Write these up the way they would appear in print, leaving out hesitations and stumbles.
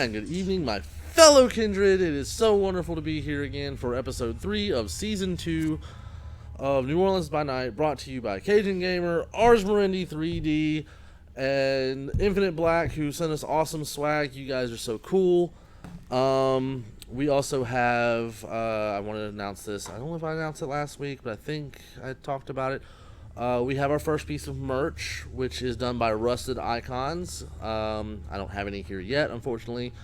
and good evening, my fellow kindred. It is so wonderful to be here again for episode 3 of season 2 of New Orleans by Night, brought to you by Cajun Gamer, Ars Moriendi 3D, and Infinite Black, who sent us awesome swag. You guys are so cool. We also have, I want to announce this. I don't know if I announced it last week, but I think I talked about it. We have our first piece of merch, which is done by Rusted Icons. I don't have any here yet, unfortunately,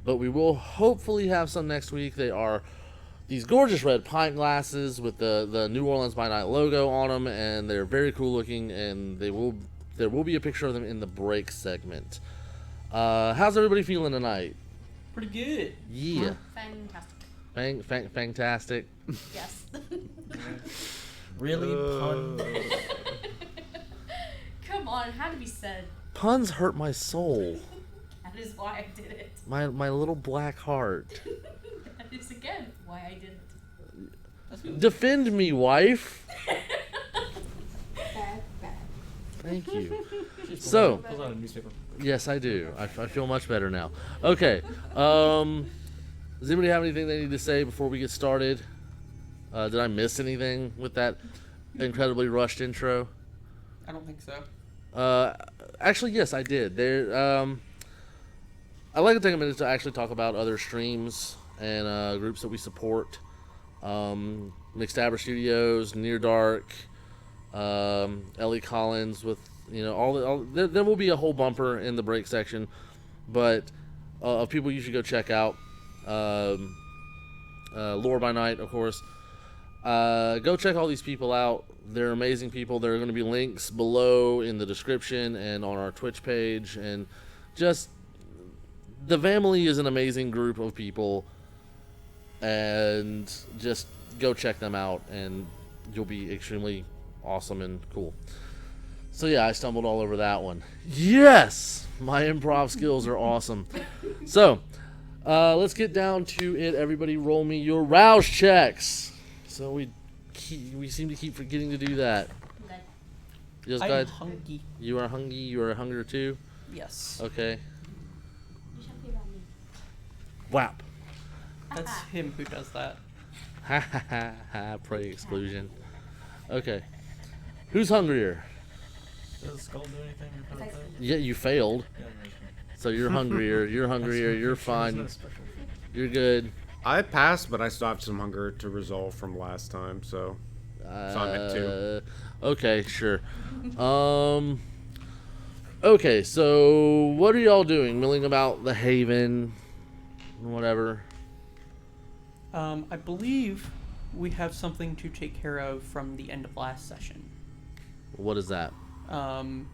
but we will hopefully have some next week. They are these gorgeous red pint glasses with the New Orleans by Night logo on them, and they're very cool looking, and there will be a picture of them in the break segment. How's everybody feeling tonight? Pretty good. Yeah. Fantastic. Fantastic. Yes. Really? Pun? Come on, it had to be said. Puns hurt my soul. That is why I did it. My little black heart. That is, again, why I did it. That's good. Defend me, wife. Bad. Thank you. Just So- pulls out a newspaper. Yes, I do. I feel much better now. Okay. Does anybody have anything they need to say before we get started? Did I miss anything with that incredibly rushed intro? I don't think so. Actually, yes, I did. I'd like to take a minute to actually talk about other streams and groups that we support. McStabber Studios, Near Dark, Ellie Collins with, there will be a whole bumper in the break section, but of people you should go check out. Lore by Night, of course. Go check all these people out. They're amazing people. There are going to be links below in the description and on our Twitch page. And just, the family is an amazing group of people. And just go check them out and you'll be extremely awesome and cool. So yeah, I stumbled all over that one. Yes! My improv skills are awesome. So, let's get down to it. Everybody roll me your rouse checks. So we seem to keep forgetting to do that. Okay. Yes, I'm guys. hungry. You are hungry. You are hungry too. Yes. Okay. You should put it on me. Whap. That's him who does that. Ha ha ha ha. Prey exclusion. Okay. Who's hungrier? Does Skull do anything about that? Yeah, you failed. Yeah, So you're hungrier. You're hungrier. You're fine. You're good. I passed, but I still have some hunger to resolve from last time, so I'm at 2. Okay, sure. Okay, so what are y'all doing? Milling about the Haven, whatever. I believe we have something to take care of from the end of last session. What is that?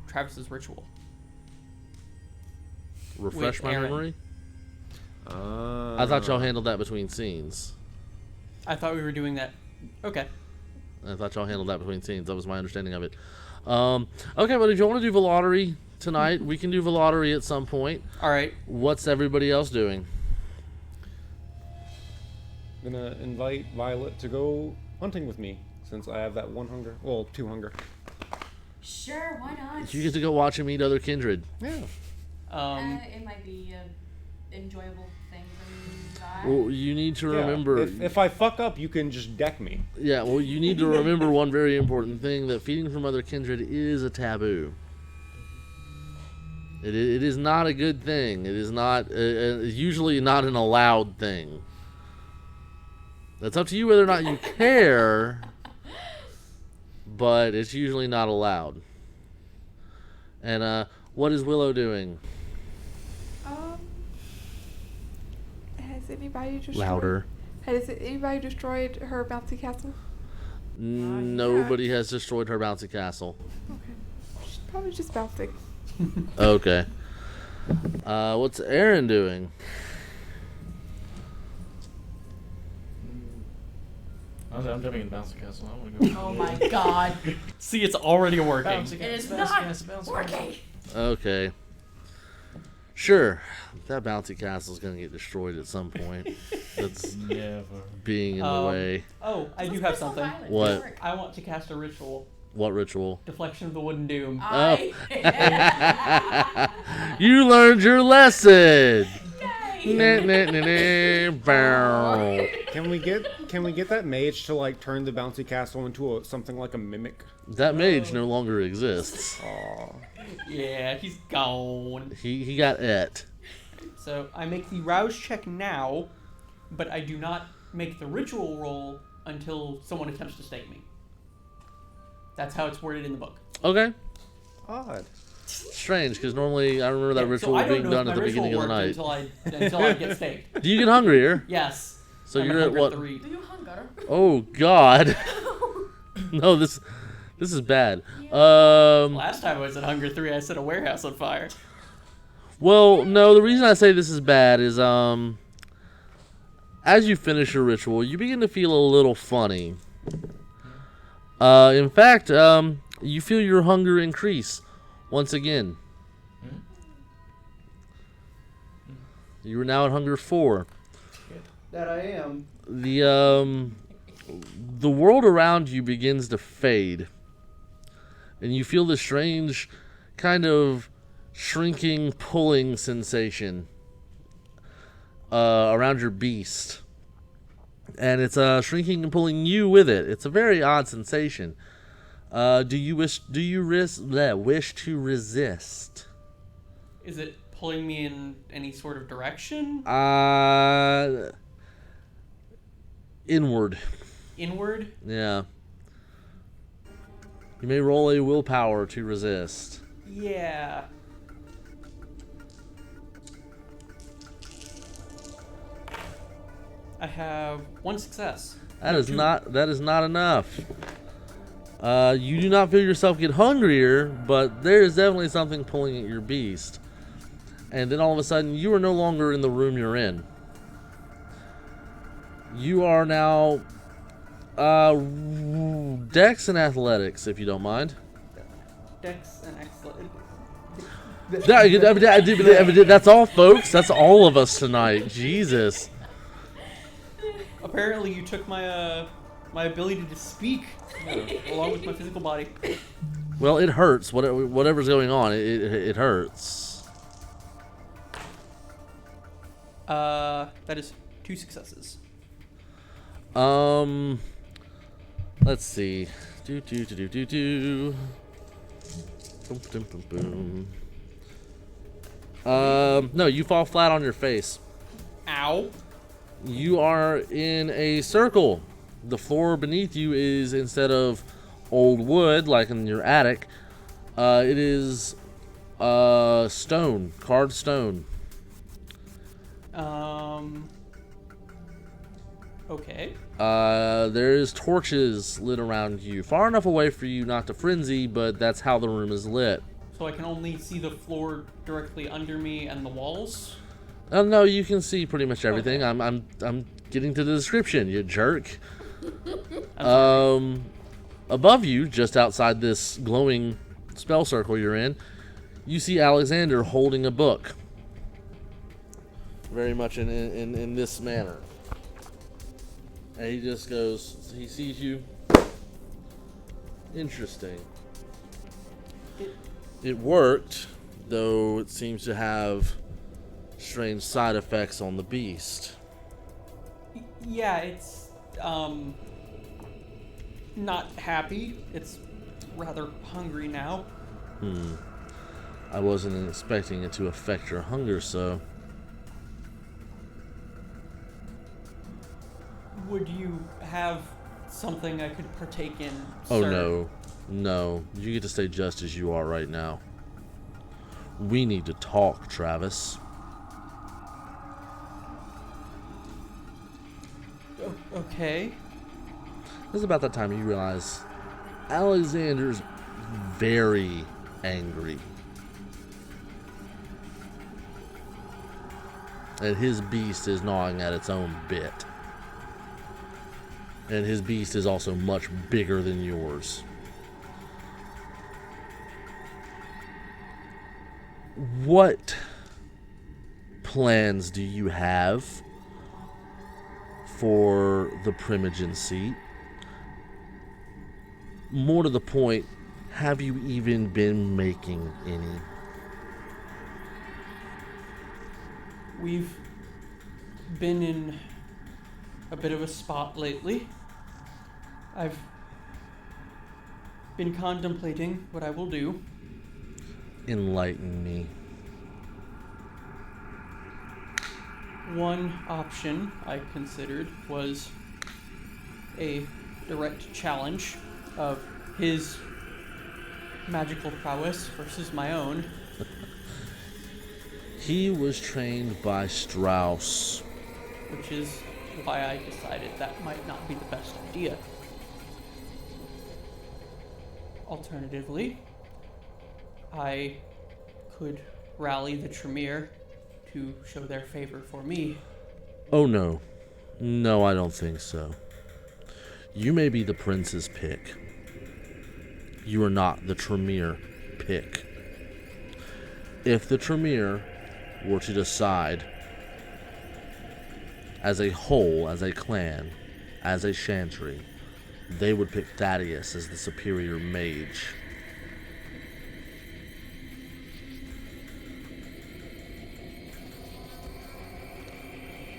Travis's ritual. Refresh With my Aaron. memory. I thought y'all handled that between scenes. I thought we were doing that. Okay. I thought y'all handled that between scenes. That was my understanding of it. Okay, but if you want to do Velottery tonight, we can do Velottery at some point. All right. What's everybody else doing? I'm gonna invite Violet to go hunting with me, since I have that 1 hunger. Well, 2 hunger. Sure, why not? You get to go watch and meet other kindred. Yeah. It might be an enjoyable thing for me. Well, you need to Yeah, remember. If I fuck up, you can just deck me. Yeah, well, you need to remember one very important thing, that feeding from other kindred is a taboo. It is not a good thing. It is not, usually not an allowed thing. That's up to you whether or not you care, but it's usually not allowed. And what is Willow doing? Has anybody destroyed? Louder. Has anybody destroyed her bouncy castle? Nobody has destroyed her bouncy castle. Okay. She's probably just bouncing. Okay. What's Aaron doing? I'm jumping in Bouncy Castle. I want to go. Oh my god. See, it's already working. Bouncy It is Castle, not Bouncy Castle, Bouncy working. Castle. Okay. Sure. That bouncy castle's gonna get destroyed at some point. That's Never. being in the way. Oh, I do What's have Crystal something. Violet? What? Doesn't work. I want to cast a ritual. What ritual? Deflection of the Wooden Doom. I You learned your lesson. Yay. Nah, nah, nah, nah, bow. Can we get that mage to like turn the bouncy castle into something like a mimic? That mage no longer exists. Aw. Yeah, he's gone. He got it. So I make the rouse check now, but I do not make the ritual roll until someone attempts to stake me. That's how it's worded in the book. Okay. Odd. Strange, because normally I remember that Yeah, ritual so I don't being know done if at the my ritual beginning of the worked night. until I get staked. Do you get hungrier? Yes. So I'm you're at what? 103. Do you hunger? Oh God. No, this is bad. Last time I was at Hunger 3, I set a warehouse on fire. Well, no, the reason I say this is bad is as you finish your ritual, you begin to feel a little funny. In fact, you feel your hunger increase once again. You are now at hunger 4. That I am. The world around you begins to fade, and you feel this strange kind of shrinking, pulling sensation around your beast, and it's shrinking and pulling you with it. It's a very odd sensation. Do you wish to resist? Is it pulling me in any sort of direction? Inward. Inward? Yeah. You may roll a willpower to resist. Yeah. I have 1 success. That is not enough. You do not feel yourself get hungrier, but there is definitely something pulling at your beast. And then all of a sudden, you are no longer in the room you're in. You are now Dex and Athletics, if you don't mind. Dex and excellent. That's all, folks. That's all of us tonight. Jesus. Apparently, you took my my ability to speak along with my physical body. Well, it hurts. Whatever's going on, it hurts. That is 2 successes. Let's see. Do. Boom, boom, boom, boom. No, you fall flat on your face. Ow. You are in a circle. The floor beneath you is, instead of old wood like in your attic, it is stone, carved stone. Okay. There's torches lit around you, far enough away for you not to frenzy, but that's how the room is lit. So I can only see the floor directly under me and the walls? No, you can see pretty much everything. Okay. I'm getting to the description, you jerk. I'm sorry. Above you, just outside this glowing spell circle you're in, you see Alexander holding a book. Very much in this manner. And he just goes, he sees you. Interesting. It worked, though it seems to have strange side effects on the beast. Yeah, it's not happy. It's rather hungry now. I wasn't expecting it to affect your hunger, so. Would you have something I could partake in, Oh sir? no. You get to stay just as you are right now. We need to talk, Travis. Okay. This is about that time you realize Alexander's very angry. And his beast is gnawing at its own bit. And his beast is also much bigger than yours. What plans do you have for the Primogen seat? More to the point, have you even been making any? We've been in a bit of a spot lately. I've been contemplating what I will do. Enlighten me. One option I considered was a direct challenge of his magical prowess versus my own. He was trained by Strauss. Which is why I decided that might not be the best idea. Alternatively, I could rally the Tremere to show their favor for me. Oh no. No, I don't think so. You may be the prince's pick. You are not the Tremere pick. If the Tremere were to decide as a whole, as a clan, as a chantry, they would pick Thaddeus as the superior mage.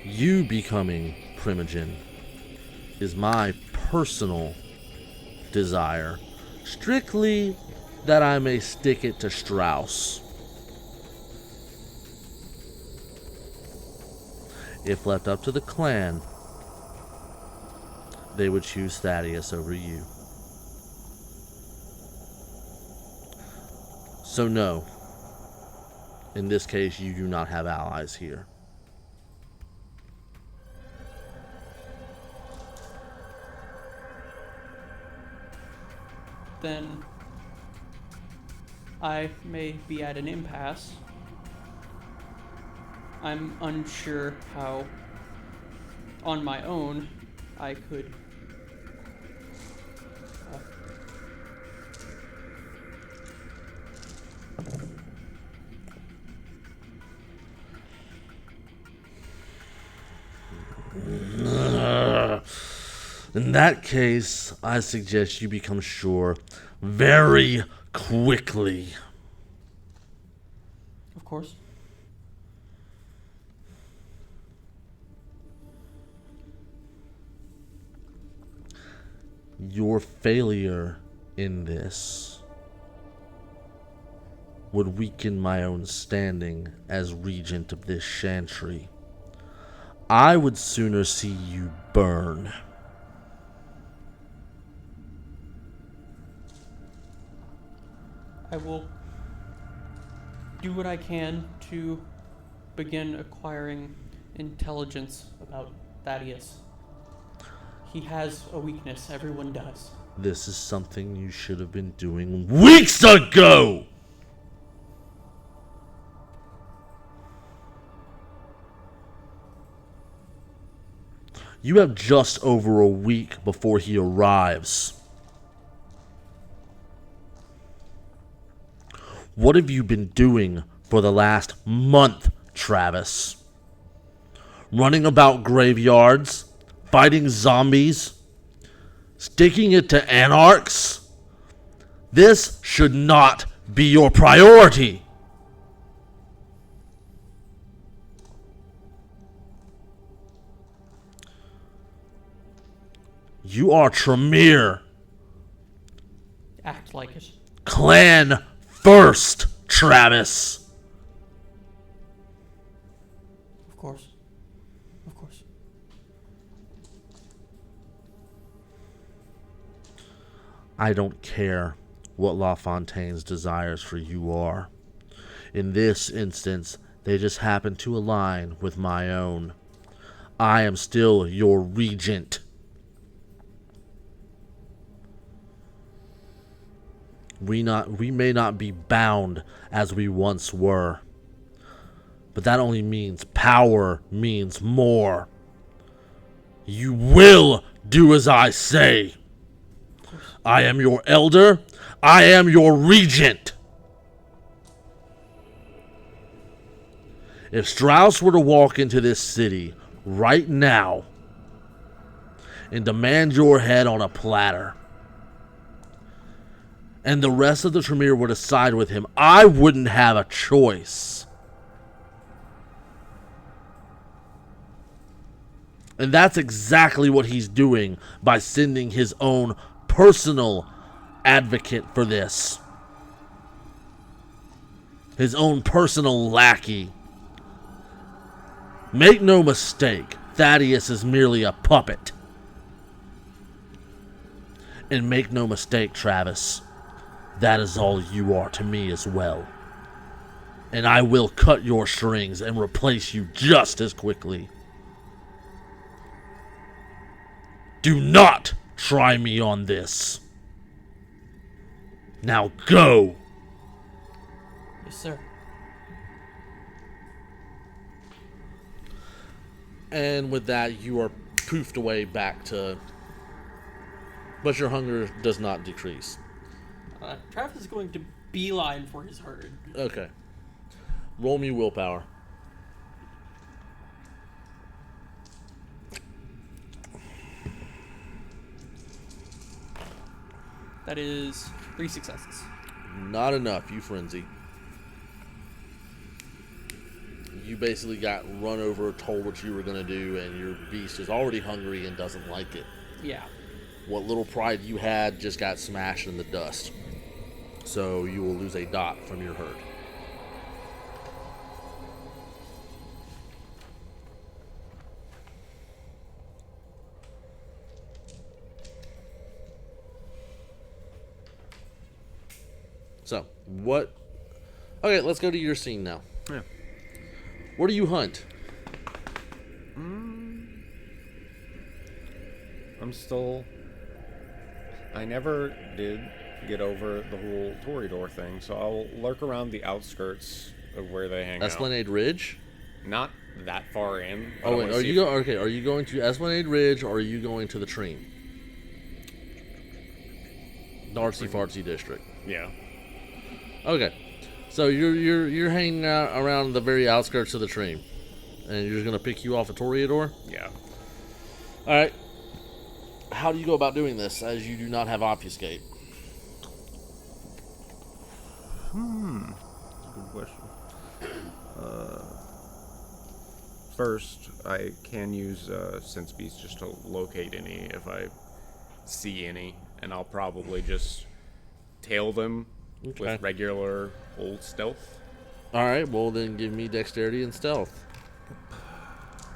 You becoming Primogen is my personal desire, strictly that I may stick it to Strauss. If left up to the clan, they would choose Thaddeus over you. So no, in this case you do not have allies here. Then I may be at an impasse. I'm unsure how, on my own, I could In that case, I suggest you become sure very quickly. Of course. Your failure in this would weaken my own standing as regent of this chantry. I would sooner see you burn. I will do what I can to begin acquiring intelligence about Thaddeus. He has a weakness, everyone does. This is something you should have been doing weeks ago! You have just over a week before he arrives. What have you been doing for the last month, Travis? Running about graveyards? Fighting zombies? Sticking it to anarchs? This should not be your priority. You are Tremere. Act like it. Clan first, Travis. Of course. Of course. I don't care what La Fontaine's desires for you are. In this instance, they just happen to align with my own. I am still your regent. We may not be bound as we once were, but that only means power means more. You will do as I say. I am your elder. I am your regent. If Strauss were to walk into this city right now and demand your head on a platter, and the rest of the Tremere were to side with him, I wouldn't have a choice. And that's exactly what he's doing by sending his own personal advocate for this. His own personal lackey. Make no mistake, Thaddeus is merely a puppet. And make no mistake, Travis, that is all you are to me as well. And I will cut your strings and replace you just as quickly. Do not try me on this. Now go! Yes, sir. And with that, you are poofed away back to... But your hunger does not decrease. Travis is going to beeline for his herd. Okay. Roll me willpower. That is 3 successes. Not enough, you frenzy. You basically got run over, told what you were going to do, and your beast is already hungry and doesn't like it. Yeah. What little pride you had just got smashed in the dust. So you will lose a dot from your herd. So, what... Okay, let's go to your scene now. Yeah. Where do you hunt? I'm still... I never did get over the whole Toreador thing, so I'll lurk around the outskirts of where they hang out. Esplanade Ridge? Not that far in. but I Oh, wait, wanna are see you if- okay? Are you going to Esplanade Ridge or are you going to the Tream? Darcy Fartsy District. Yeah. Okay, so you're hanging out around the very outskirts of the Tream, and you're just gonna pick you off a Toreador. Yeah. All right. How do you go about doing this, as you do not have obfuscate? Good question. First, I can use Sense Beast just to locate any if I see any, and I'll probably just tail them Okay. with regular old stealth. All right. Well, then give me dexterity and stealth.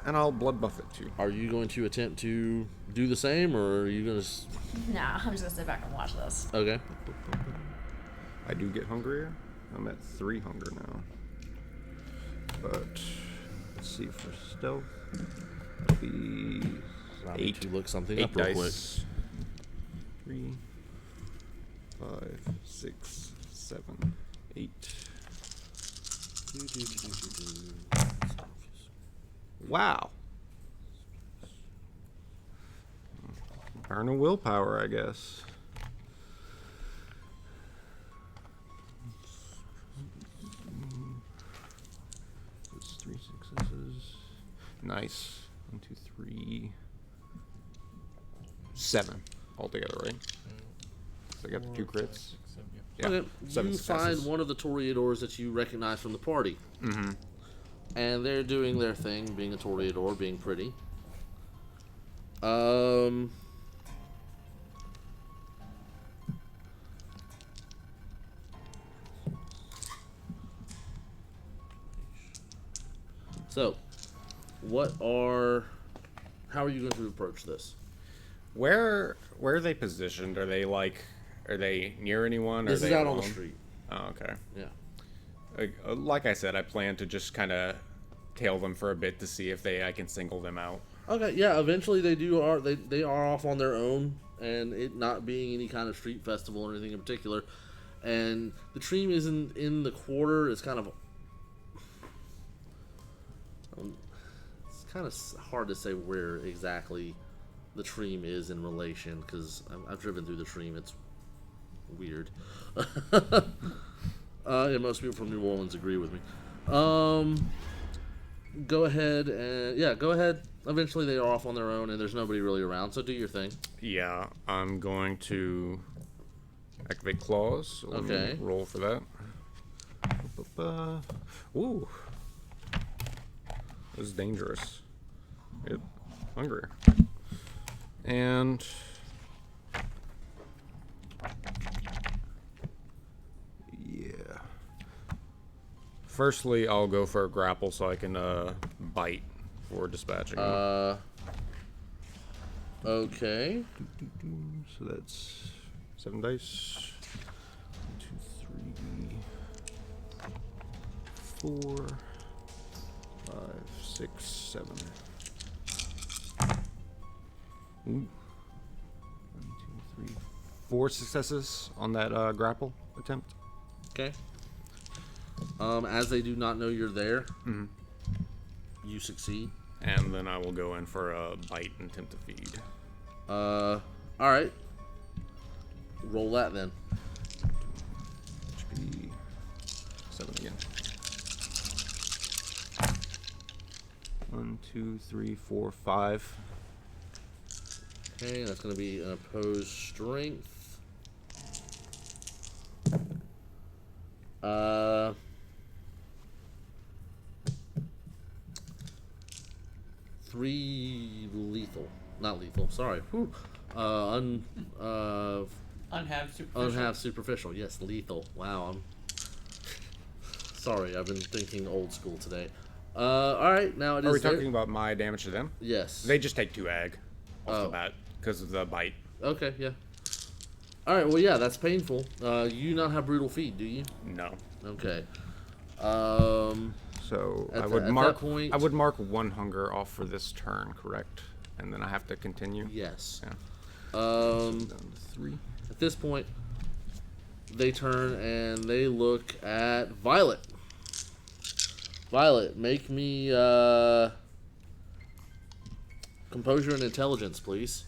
And I'll blood buff it too. Are you going to attempt to do the same, or are you gonna? Nah, I'm just gonna sit back and watch this. Okay. I do get hungrier. I'm at 3 hunger now. But let's see, for stealth, it'll be Allow me 8. to look something 8 up real quick. dice. 3, 5, 6, 7, 8. Wow. Burn a willpower, I guess. That's 3 successes. Nice. 1, 2, 3, 7 altogether, right? So I got the 2 crits. Yeah. Okay. 7 You successes. find one of the Toreadors that you recognize from the party. Mm-hmm. And they're doing their thing, being a Toreador, being pretty. So, how are you going to approach this? Where are they positioned? Are they near anyone? This are is they out on the alone? street. Oh, okay. Yeah. Like I said, I plan to just kind of tail them for a bit to see if I can single them out. Okay, yeah, eventually they are off on their own, and it not being any kind of street festival or anything in particular. And the Tream isn't in the quarter, it's kind of hard to say where exactly the Tream is in relation, because I've driven through the Tream, it's weird. And most people from New Orleans agree with me. Go ahead. Eventually they are off on their own and there's nobody really around, so do your thing. Yeah, I'm going to activate claws. So let me Okay. roll for that. Ooh. This is dangerous. hungrier. And yeah. Firstly, I'll go for a grapple so I can bite for dispatching him. Okay. So that's 7 dice. 2, 3, 4, 5, 6, 7. Ooh. 1, 2, 3, 4 successes on that grapple attempt. Okay. As they do not know you're there, you succeed. And then I will go in for a bite and attempt to feed. Alright. Roll that then. HP 7 again. 1, 2, 3, 4, 5. Okay, that's going to be an opposed strength. 3 lethal. Not lethal, sorry. Whew. Unhave superficial. Unhave superficial. Yes, lethal. Wow, I'm sorry. I've been thinking old school today. All right, now it is. Are we talking about my damage to them? Yes. They just take 2 ag off the bat because of the bite. Okay, yeah. All right. Well, yeah, that's painful. You not have brutal feed, do you? No. Okay. So At I the- would at that mark. point- I would mark 1 hunger off for this turn, correct? And then I have to continue. Yes. Yeah. Um. Down to 3. At this point, they turn and they look at Violet. Violet, make me composure and intelligence, please.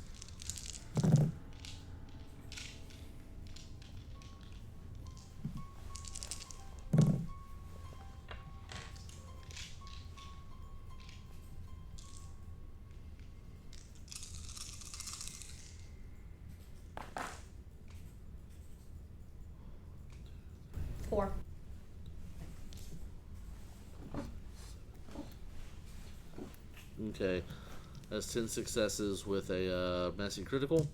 Four. Okay. That's 10 successes with a messy critical.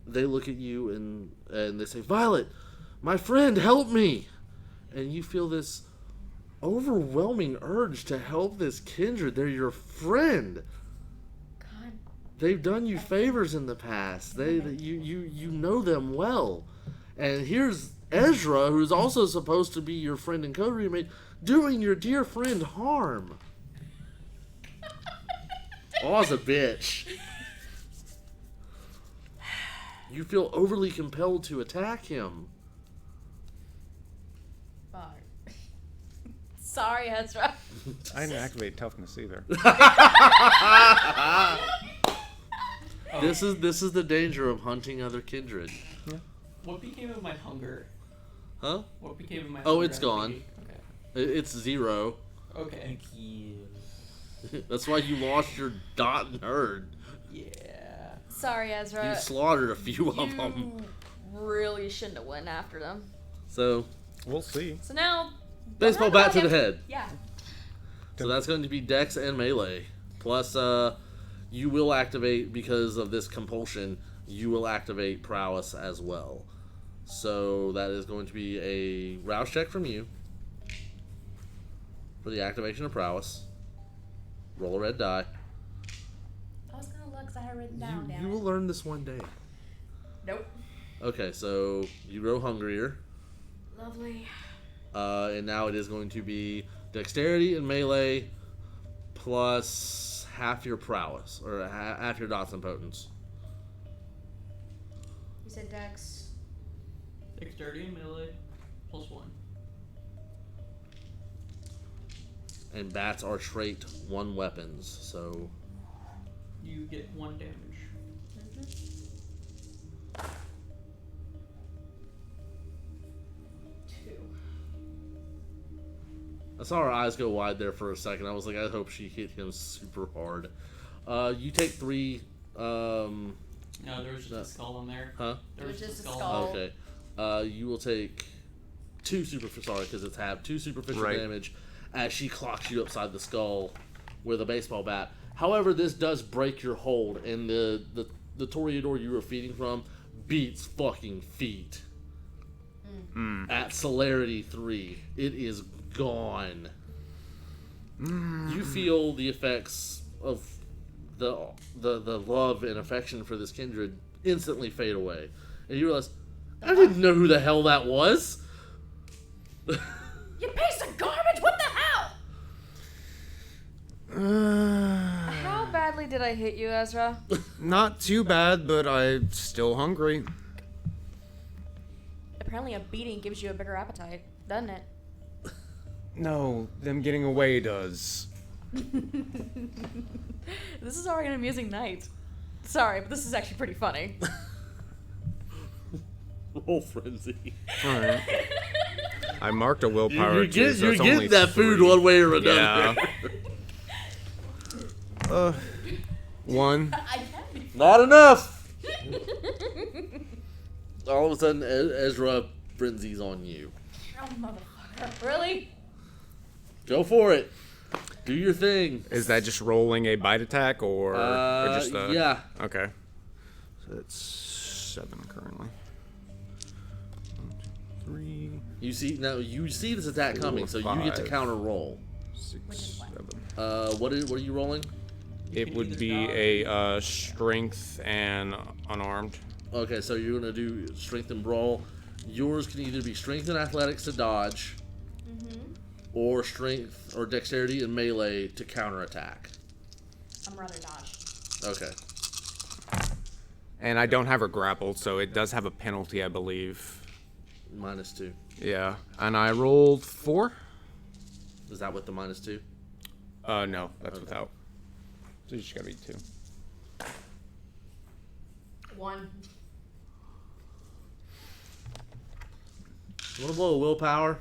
They look at you and they say, Violet, my friend, help me! And you feel this overwhelming urge to help this kindred. They're your friend. God. They've done you favors in the past. You know them well. And here's Ezra, who's also supposed to be your friend and co-roommate, doing your dear friend harm. Aw's a bitch. You feel overly compelled to attack him. Fuck. Sorry, Ezra. I didn't activate toughness either. This is the danger of hunting other kindred. What became of my hunger? Huh? What became of my Oh, hunger? it's gone. It's 0. Okay. That's why you lost your dot and herd. Yeah. Sorry, Ezra. You slaughtered a few of them. You really shouldn't have went after them. So, We'll see. So now. baseball bat to the head. Yeah. So that's going to be Dex and Melee. Plus, you will activate, because of this compulsion, you will activate Prowess as well. So that is going to be a Rouse check from you for the activation of Prowess. Roll a red die. I was gonna look because I had it written down. You will learn this one day. Nope. Okay, so you grow hungrier. Lovely. And now it is going to be Dexterity and Melee plus half your Prowess, or half your Dots and Potence. You said Dex. Dexterity and melee +1. And bats are trait 1 weapons, so You get 1 damage. I saw her eyes go wide there for a second. I was like, I hope she hit him super hard. You take 3. No, there was just a skull in there. Huh? There was just a skull. skull. Okay. You will take 2 superficial. Sorry, because it's half 2 superficial Right. damage as she clocks you upside the skull with a baseball bat. However, this does break your hold, and the Toreador you were feeding from beats fucking feet. At celerity 3, it is gone. You feel the effects of the love and affection for this kindred instantly fade away, and you realize, I didn't know who the hell that was. You piece of garbage! What the hell? How badly did I hit you, Ezra? Not too bad, but I'm still hungry. Apparently a beating gives you a bigger appetite, doesn't it? No, them getting away does. This is already an amusing night. Sorry, but this is actually pretty funny. Roll frenzy. Alright. I marked a willpower. You're too, so it's getting only that food 3. one way or another. Yeah. 1. I can't be. Not enough. All of a sudden, Ezra frenzies on you. Oh, motherfucker. Really? Go for it. Do your thing. Is that just rolling a bite attack or just a... Yeah. Okay. So that's 7 currently. 1, 2, 3, You see this attack coming, so you get to 5. counter roll. 6, Which is what? 7. What are you rolling? It would be a strength and unarmed. Okay, so you're gonna do strength and brawl. Yours can either be strength and athletics to dodge, or strength or dexterity and melee to counterattack. I'm rather dodge. Okay. And I don't have her grappled, so it does have a penalty, I believe. -2. Yeah. And I rolled 4? Is that with the -2? No, that's without. So you just gotta be 2. 1. You wanna blow a willpower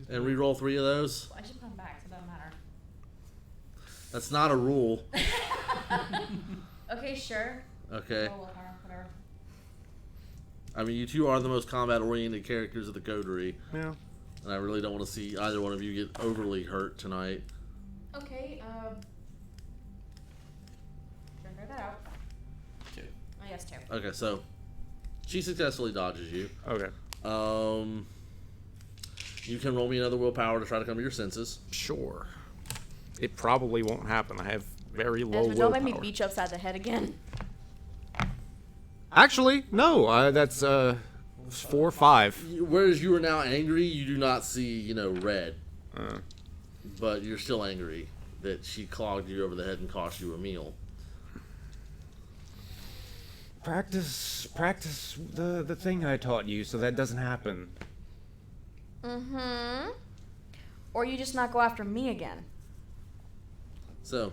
and re-roll 3 of those? I should come back, so it doesn't matter. That's not a rule. Okay, sure. Okay. Roll willpower, whatever. I mean, you two are the most combat-oriented characters of the coterie, Yeah. and I really don't want to see either one of you get overly hurt tonight. Okay, figure that out. 2. Oh, yes, 2. Okay, so she successfully dodges you. Okay. You can roll me another willpower to try to come to your senses. Sure. It probably won't happen. I have very low Ezra, don't make me willpower. beat you upside the head again. Actually, no. That's 4, 5. Whereas you are now angry, you do not see, red. Uh, But you're still angry that she clogged you over the head and cost you a meal. practice the thing I taught you, so that doesn't happen. Mm-hmm. Or you just not go after me again. So,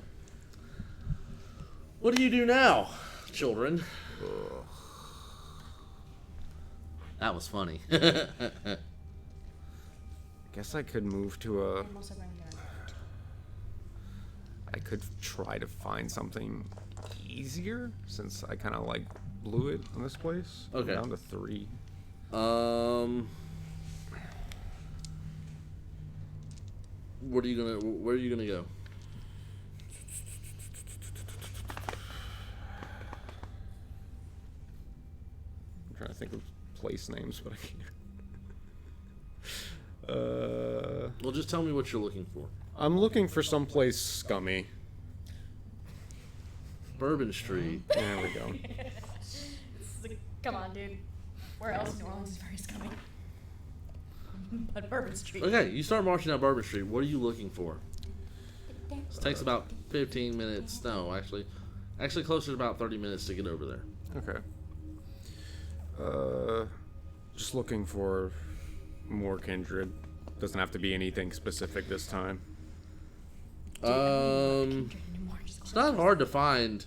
what do you do now, children? That was funny. Guess I could move to a. I'm also going to do it. I could try to find something easier since I kind of blew it in this place. Okay. I'm down to 3. Where are you gonna go? I'm trying to think of place names, but I can't. Well, just tell me what you're looking for. I'm looking for someplace scummy. Bourbon Street. There we go. Come on, dude. Where else in New Orleans is very scummy? But Bourbon Street. Okay, you start marching down Bourbon Street. What are you looking for? This takes about 15 minutes. No, actually closer to about 30 minutes to get over there. Okay. Just looking for more kindred. Doesn't have to be anything specific this time. It's not hard to find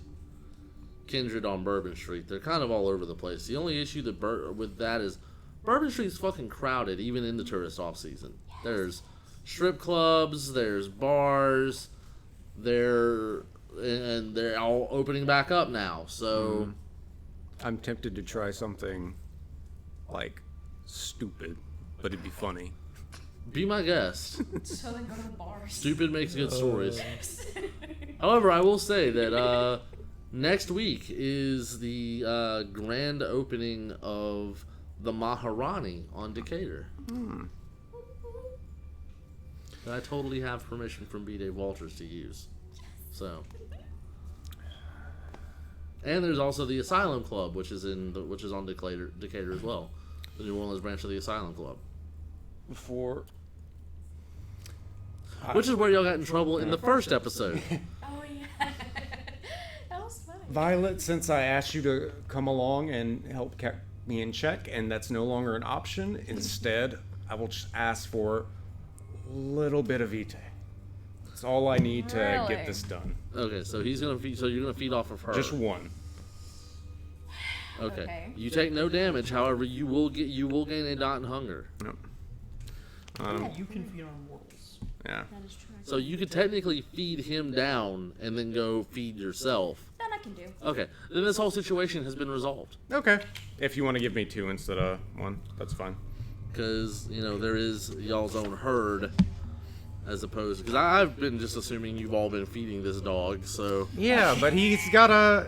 kindred on Bourbon Street. They're kind of all over the place. The only issue with that is Bourbon Street's fucking crowded, even in the tourist off season. There's strip clubs, there's bars, and they're all opening back up now. So I'm tempted to try something stupid, but it'd be funny. Be my guest. So then go to the bars. Stupid makes good stories. However, I will say that next week is the grand opening of the Maharani on Decatur. That I totally have permission from B. Dave Walters to use. So, and there's also the Asylum Club, which is on Decatur as well, the New Orleans branch of the Asylum Club. Which is where y'all got in trouble in the first episode. Oh yeah. That was funny. Violet, since I asked you to come along and help keep me in check, and that's no longer an option, instead, I will just ask for a little bit of vitae. That's all I need to Really? get this done. Okay, so he's gonna feed. So you're gonna feed off of her. Just one. Okay. Okay. You take no damage. However, you will gain a dot in hunger. Yep. You can feed on mortals. Yeah. That is true. So you could technically feed him down and then go feed yourself. That I can do. Okay. Then this whole situation has been resolved. Okay. If you want to give me 2 instead of 1, that's fine. Because, there is y'all's own herd. As opposed, because I've been just assuming you've all been feeding this dog, so. Yeah, but he's gotta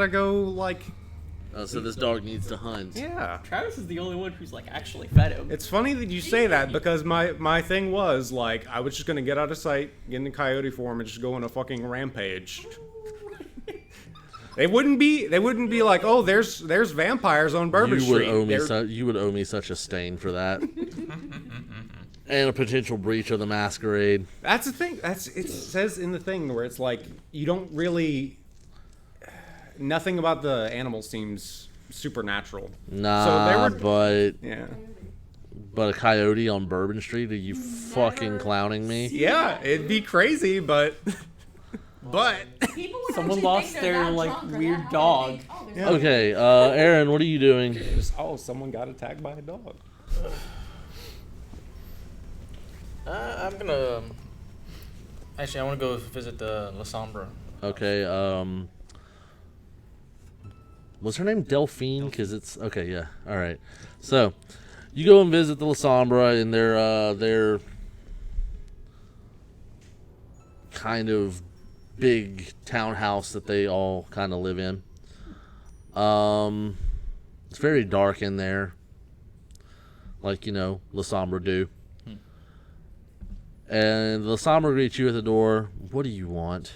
go like. So this dog needs to hunt. Yeah. Travis is the only one who's like actually fed him. It's funny that you say that because my thing was like I was just gonna get out of sight, get in the coyote form, and just go on a fucking rampage. They wouldn't be like, oh, there's vampires on Bourbon Street. You would owe me such a stain for that. And a potential breach of the Masquerade. That's the thing. It says in the thing where it's like you don't really. Nothing about the animals seems supernatural. Nah, but yeah. But a coyote on Bourbon Street? Are you fucking clowning me? Yeah, it'd be crazy, but People would Someone actually lost think they're their, that like, drunk or weird that high. dog. They think, oh, there's Yeah. Okay, Aaron, what are you doing? someone got attacked by a dog. I'm gonna. Actually, I want to go visit the La Sombra. Okay, was her name Delphine? Because it's okay. Yeah. All right. So, you go and visit the La Sombra in their kind of big townhouse that they all kind of live in. It's very dark in there, like La Sombra do. And La Sombra greets you at the door. What do you want?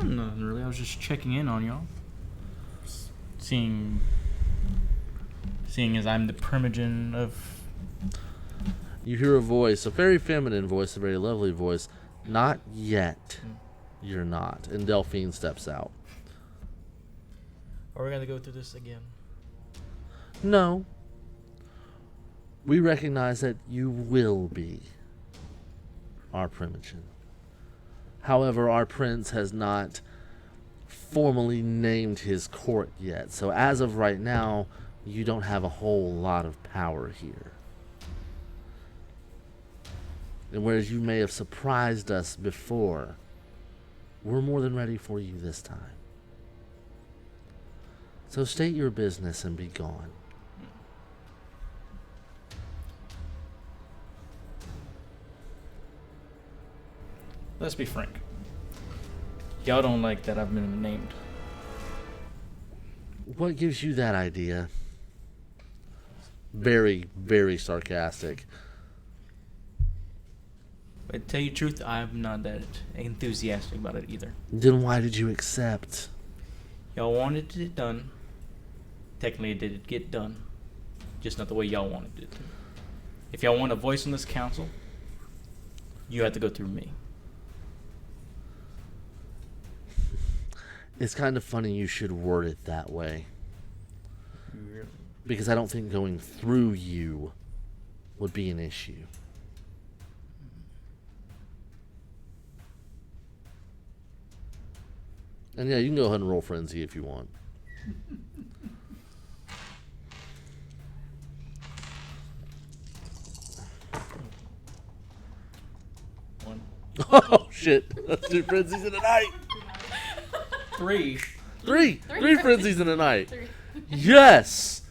Nothing really. I was just checking in on y'all. Seeing as I'm the primogen of. You hear a voice, a very feminine voice, a very lovely voice. Not yet. You're not. And Delphine steps out. Are we gonna go through this again? No. We recognize that you will be our primogen. However, our prince has not formally named his court yet. So as of right now, you don't have a whole lot of power here. And whereas you may have surprised us before, we're more than ready for you this time. So state your business and be gone. Let's be frank. Y'all don't like that I've been named. What gives you that idea? Very, very sarcastic. But to tell you the truth, I'm not that enthusiastic about it either. Then why did you accept? Y'all wanted it done. Technically, it did get done. Just not the way y'all wanted it to. If y'all want a voice in this council, you have to go through me. It's kind of funny you should word it that way. Because I don't think going through you would be an issue. And yeah, you can go ahead and roll frenzy if you want. One. Oh shit! Let's do frenzies in a night. 3. Three frenzies in a night. Yes.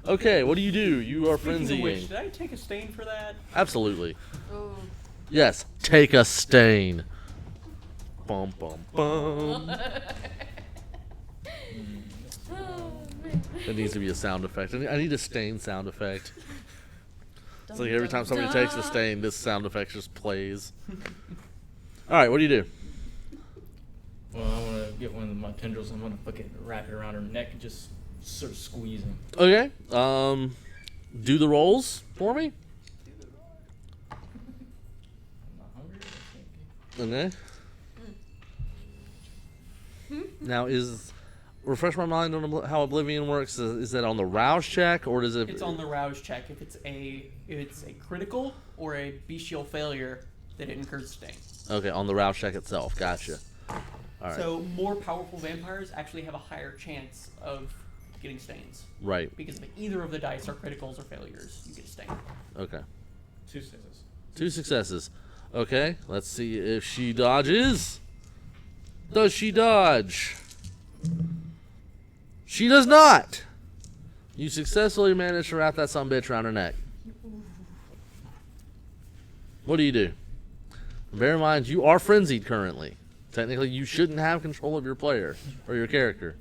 Okay, what do? You are Speaking of which, frenzying. did I take a stain for that? Absolutely. Ooh. Yes. Take a stain. Bum bum bum. Oh, man. It needs to be a sound effect. I need a stain sound effect. It's like Dun, every time dun, somebody takes a dun. stain, this sound effect just plays. All right, what do you do? Well, I'm gonna get one of my tendrils. I'm gonna fucking wrap it around her neck and just sort of squeezing. Okay. Do the rolls for me. I'm not hungry. I can't Okay. Now refresh my mind on how Oblivion works. Is that on the rouse check or does it? It's on the rouse check. If it's a critical or a bestial failure, then it incurs stain. Okay, on the rouse check itself. Gotcha. All right. So more powerful vampires actually have a higher chance of getting stains. Right. Because if either of the dice are criticals or failures, you get stained. Okay. 2 successes. 2 successes. Okay. Let's see if she dodges. Does she dodge? She does not. You successfully managed to wrap that sumbitch around her neck. What do you do? Bear in mind, you are frenzied currently. Technically, you shouldn't have control of your player or your character.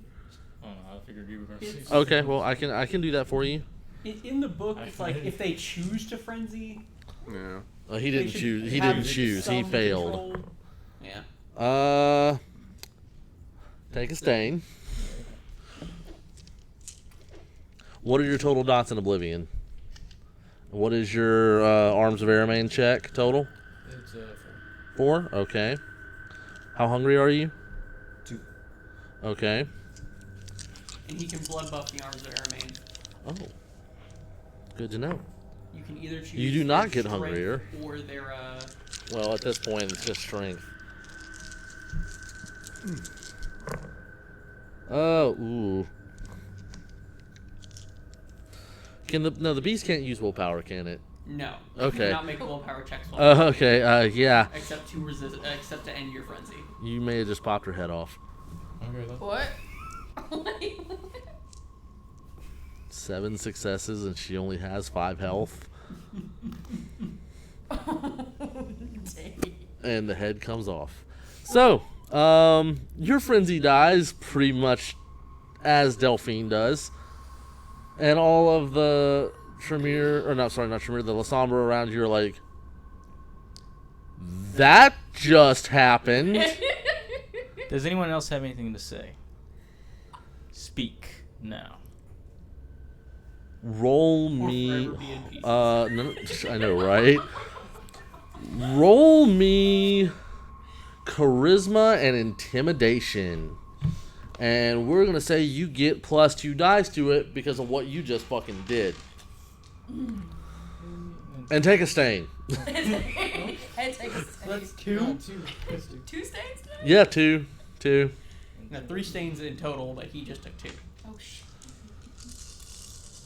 I don't know. I figured you were gonna say Okay, well, I can do that for you. In the book, it's like if they choose to frenzy, Yeah. He they didn't should choose. He have didn't choose. He some failed. control. Yeah. Take a stain. What are your total dots in Oblivion? What is your Arms of Aramane check total? It's 4? Okay. How hungry are you? 2. Okay. And he can blood buff the arms of Aramane. Oh. Good to know. You can either choose. You do not their get strength hungrier. Or their Well, at this point, it's just strength. Oh, ooh. The beast can't use willpower, can it? no. Okay. You cannot make willpower checks. Okay, yeah. Except to except to end your frenzy. You may have just popped her head off. Okay, though. What? Wait, 7 successes, and she only has 5 health. dang. And the head comes off. So, your frenzy dies pretty much as Delphine does. And all of the Tremere, or not Tremere, the Lasombra around you are like, that just happened. Does anyone else have anything to say? Speak now. Roll Or me. forever be in pieces. No, I know, right? Roll me charisma and intimidation. And we're going to say you get +2 dice to it because of what you just fucking did. And take a stain. And take a stain. That's 2. 2 stains? Yeah, 2. No, 3 stains in total, but he just took 2. Oh, shit.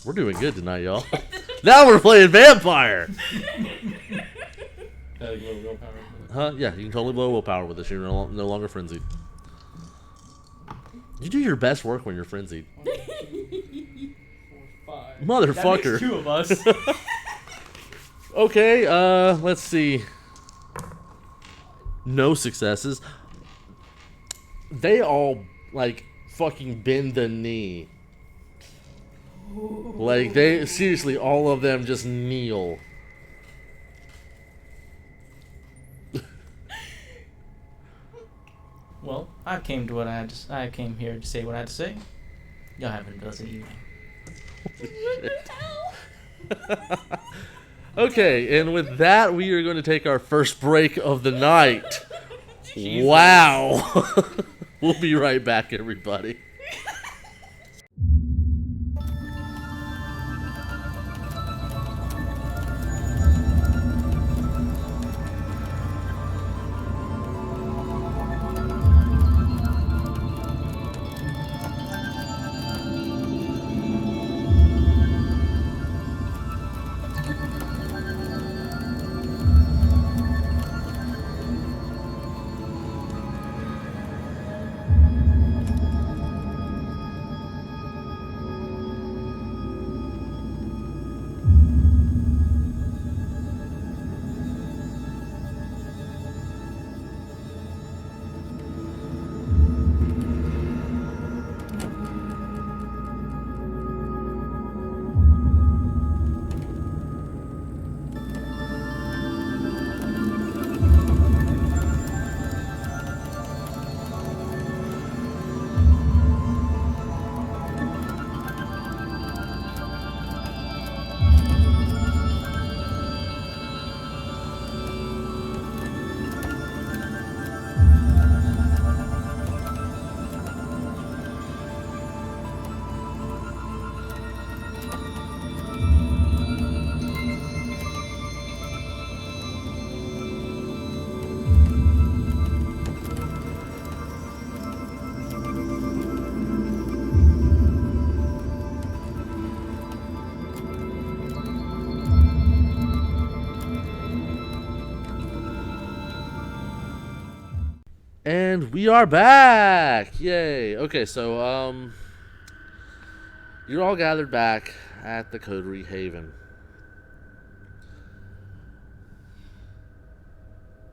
We're doing good tonight, y'all. Now we're playing vampire. Willpower. Huh? Yeah, you can totally blow willpower with this. You're no longer frenzied. You do your best work when you're frenzied. 4, 5. Motherfucker. That makes 2 of us. Okay, let's see. No successes. They all, like, fucking bend the knee. Like, they, seriously, all of them just kneel. Well, I came here to say what I had to say. Y'all have a pleasant evening. Okay, and with that, we are going to take our first break of the night. Wow. We'll be right back, everybody. And we are back! Yay! Okay, so, you're all gathered back at the Coterie Haven.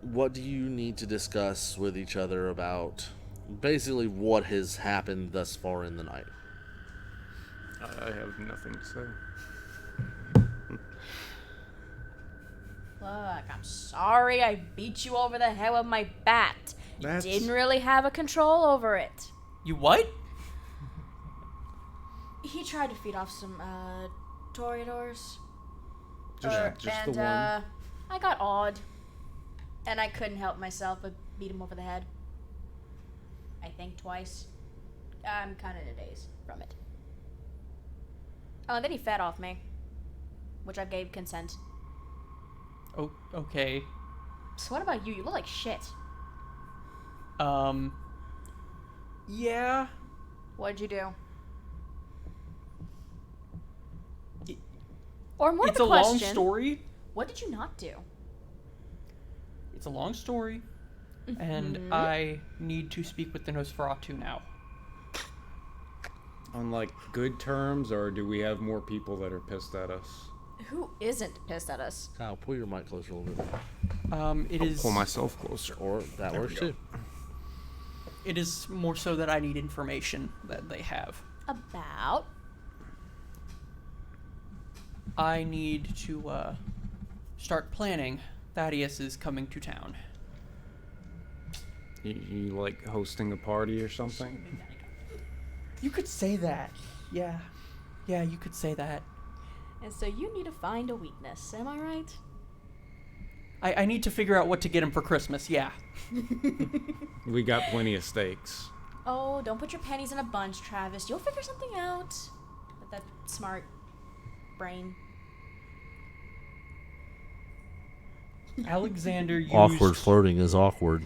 What do you need to discuss with each other about basically what has happened thus far in the night? I have nothing to say. Look, I'm sorry I beat you over the head with my bat. You That's- didn't really have a control over it. You what? He tried to feed off some, Toreadors. Just the one. I got awed. And I couldn't help myself but beat him over the head. I think twice. I'm kind of in a daze from it. Oh, and then he fed off me. Which I gave consent. Oh, okay. So what about you? You look like shit. Yeah. What'd you do? It- Or more It's of a a question, long story. what did you not do? It's a long story. And I need to speak with the Nosferatu now. On like good terms, or do we have more people that are pissed at us? Who isn't pissed at us? Kyle, pull your mic closer a little bit. It is. Pull myself closer. Or that works too. It is more so that I need information that they have. About? I need to start planning. Thaddeus is coming to town. You like hosting a party or something? You could say that. Yeah. Yeah, you could say that. And so you need to find a weakness, am I right? I need to figure out what to get him for Christmas, yeah. We got plenty of steaks. Oh, don't put your pennies in a bunch, Travis. You'll figure something out. With that smart brain. Alexander used... Awkward flirting is awkward.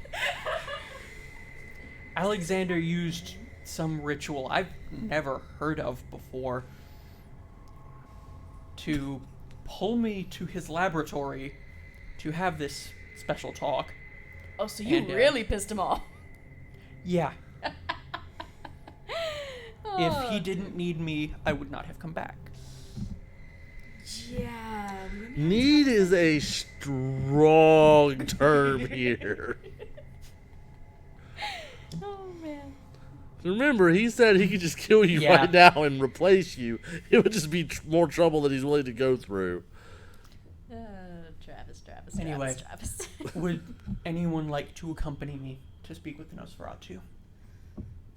Alexander used some ritual I've never heard of before to pull me to his laboratory to have this special talk. Oh, so you And, really pissed him off. Yeah. If he Oh, didn't need me, I would not have come back. Yeah. Need is a strong term here. Oh, man. Remember, he said he could just kill you Yeah. right now and replace you. It would just be more trouble than he's willing to go through. Travis. Anyway. Travis. Would anyone like to accompany me to speak with the Nosferatu?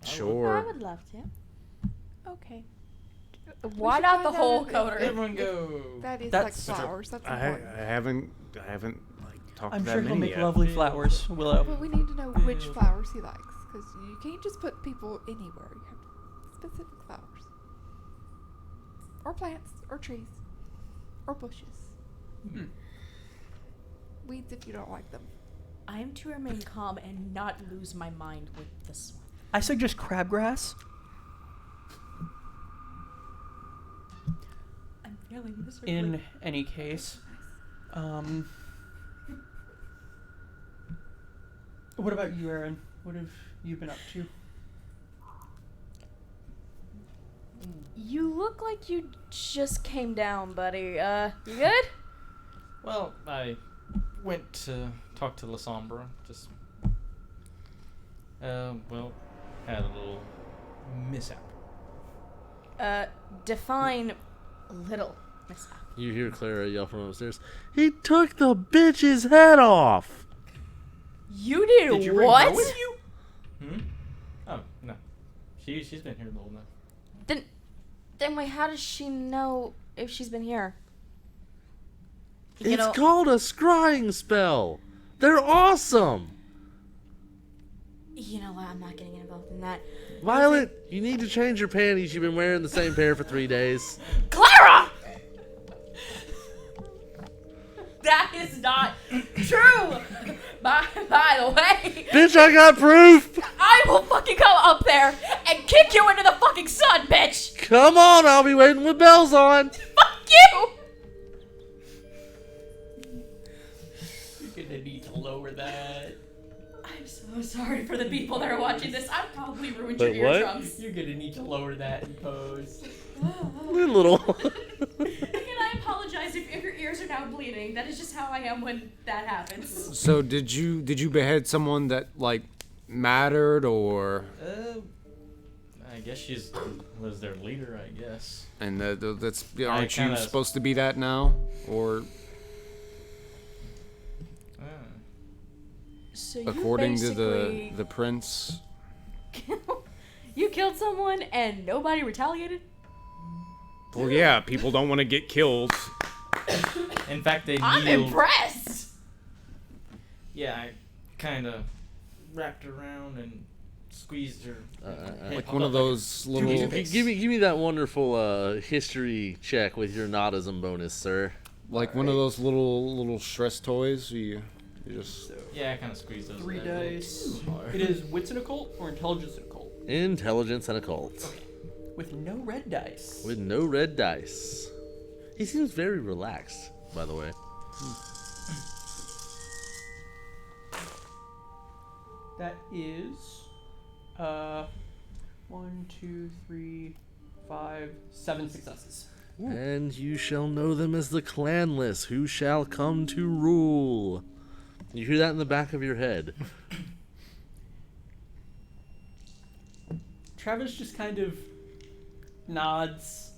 Sure. I would love to. Okay. Why should not the find whole out if- coterie? Everyone go. That is That's- like flowers. That's I important. haven't like talked I'm to sure that he'll many make yet. lovely flowers, Willow. But we need to know which flowers he likes, because you can't just put people anywhere. You have specific flowers. Or plants, or trees, or bushes. Hmm. Weeds if you don't like them. I am to remain calm and not lose my mind with this one. I suggest crabgrass. I'm feeling miserably. In any case, what about you, Aaron? What have you been up to? You look like you just came down, buddy. You good? Well, I went to talk to La Sombra. Just, well, had a little mishap. Define little mishap. You hear Clara yell from upstairs, "He took the bitch's head off!" You did, Did you bring what? her with you? Hmm? Oh, no. She's been here the whole night. Then wait, how does she know if she's been here? You It's know, called a scrying spell. They're awesome. you know what? I'm not getting involved in that. Violet, you need to change your panties. You've been wearing the same pair for 3 days. Clara! That is not true! By the way, Bitch, I got proof. I will fucking come up there and kick you into the fucking sun, bitch! Come on, I'll be waiting with bells on. Fuck you! You're gonna need to lower that. I'm so sorry for the people that are watching this. I probably ruined your Wait, what? eardrums. You're gonna need to lower that in pose. Little. And I apologize if your ears are now bleeding. That is just how I am when that happens. So did you behead someone that like mattered, or I guess she's was their leader, I guess. and that's I aren't you kinda- supposed to be that now, or So according to basically- the prince? You killed someone and nobody retaliated? Well, yeah, people don't want to get killed. In fact, they I'm kneeled. impressed! Yeah, I kind of wrapped her around and squeezed her. Like one of those little. Give me that wonderful history check with your nodism bonus, sir. Like one of those little stress toys. You just. Yeah, I kind of squeezed those. 3 a little dice. too hard. It is wits and occult or intelligence and occult. Intelligence and occult. Okay. With no red dice. With no red dice. He seems very relaxed, by the way. That is 1, 2, 3, 5, 7 successes. And you shall know them as the clanless, who shall come to rule. You hear that in the back of your head. Travis just kind of nods.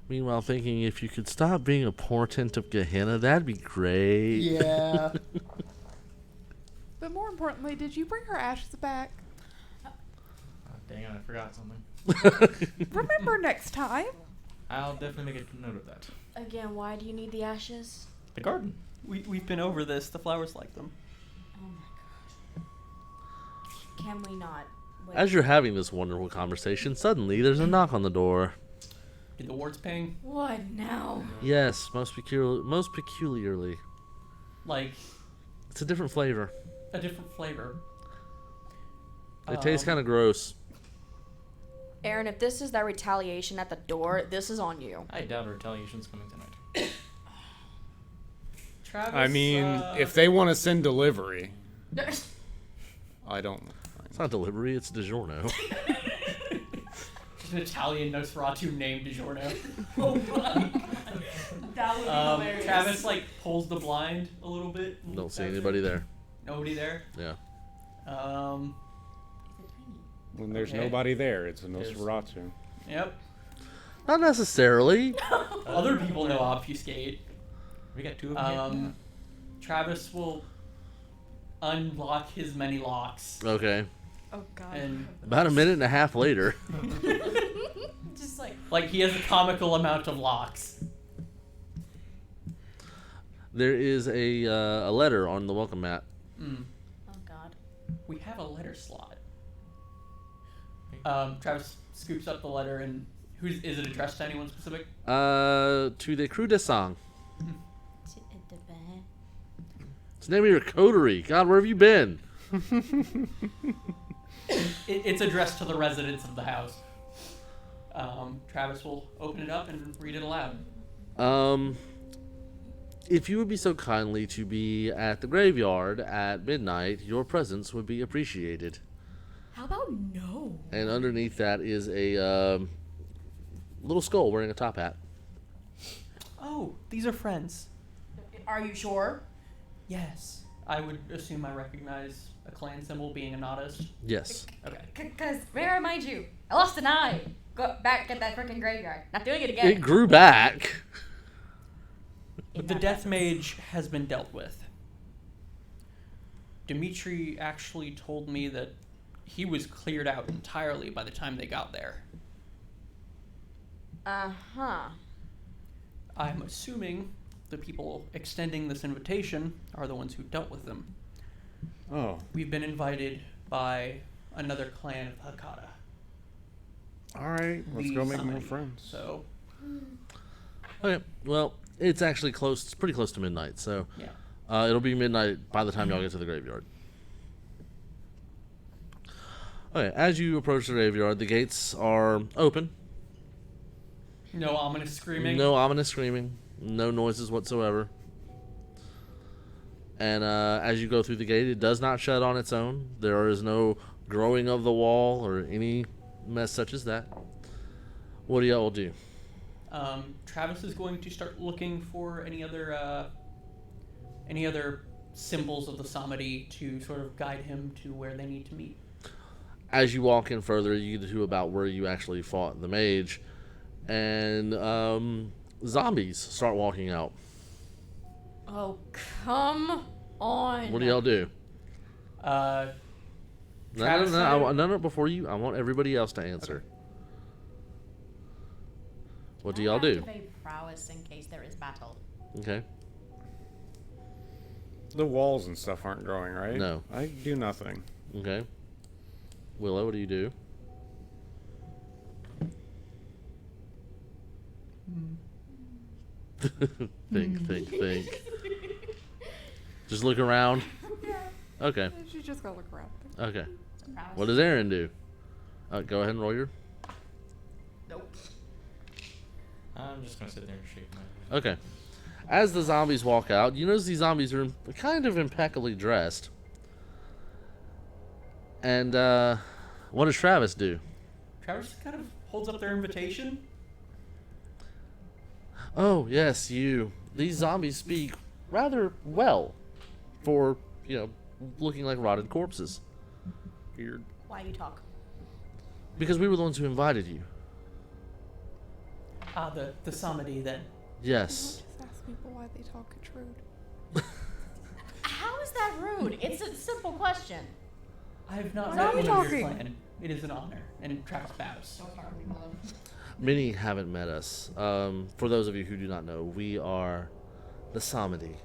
Meanwhile, thinking if you could stop being a portent of Gehenna, that'd be great. Yeah. But more importantly, did you bring her ashes back? Oh, dang it, I forgot something. Remember next time. I'll definitely make a note of that. Again, why do you need the ashes? The garden. We've been over this. The flowers like them. Oh my god. Can we not? Wait. As you're having this wonderful conversation, suddenly there's a knock on the door. Did the wards ping? What now? Yes, most peculiarly. Like It's a different flavor. a different flavor. It tastes kind of gross. Aaron, if this is that retaliation at the door, this is on you. I doubt retaliation's coming tonight. Travis. I mean, if they want to send delivery, I don't. It's not delivery, it's DiGiorno. an Italian Nosferatu named DiGiorno. Oh my god. That would be hilarious. Travis like pulls the blind a little bit. and Don't looks see out anybody there. Nobody there. Yeah. When there's Okay. nobody there, it's a Nosferatu. Yep. Not necessarily. Other people know obfuscate. We got 2 of them here. Travis will unlock his many locks Okay. Oh god. and About a minute and a half later. Just like he has a comical amount of locks. There is a letter on the welcome mat. Mm. Oh god. We have a letter slot. Travis scoops up the letter and is it addressed to anyone specific? To the Crew de Sang. It's the name of your coterie. God, where have you been? It's addressed to the residents of the house. Travis will open it up and read it aloud. If you would be so kindly to be at the graveyard at midnight, your presence would be appreciated. how about no? And underneath that is a little skull wearing a top hat. Oh, these are friends. Are you sure? Yes. I would assume I recognize a clan symbol being a nodist. Yes. Okay. Because, may I remind you, I lost an eye. Go back at that freaking graveyard. Not doing it again. It grew back. But the Death Mage has been dealt with. Dimitri actually told me that he was cleared out entirely by the time they got there. Uh-huh. I'm assuming the people extending this invitation are the ones who dealt with them. Oh, We've been invited by another clan of Hakata. all right. Let's The go make more summoning. friends. So, Okay. Well, it's actually close. It's pretty close to midnight, so yeah. it'll be midnight by the time y'all get to the graveyard. Okay. As you approach the graveyard, the gates are open. No ominous screaming. No ominous screaming. No noises whatsoever. And as you go through the gate, it does not shut on its own. There is no growing of the wall or any mess such as that. What do y'all do? Travis is going to start looking for any other symbols of the Samadi to sort of guide him to where they need to meet. As you walk in further, you get to about where you actually fought the mage, and zombies start walking out. Oh, come on. What do y'all do? Travis No, before you. I want everybody else to answer. What do y'all do? Activate prowess in case there is battle. Okay. The walls and stuff aren't growing, right? No. I do nothing. Okay. Willow, what do you do? Think. Just look around. Okay. She just gotta look around. Okay. Prowess. What does Aaron do? Go ahead and roll your. Nope. I'm just gonna sit there and shake my head. Okay. As the zombies walk out, you notice these zombies are kind of impeccably dressed. And what does Travis do? Travis kind of holds up their invitation. Oh, yes, you. These zombies speak rather well for, looking like rotted corpses. Weird. Why you talk? Because we were the ones who invited you. The Samadi then. Yes. Just ask people why they talk. It's rude. How is that rude? It's a simple question. I have not Why met are you one of your talking? clan. It is an honor. And Travis bows. Many haven't met us. For those of you who do not know, we are the Samadi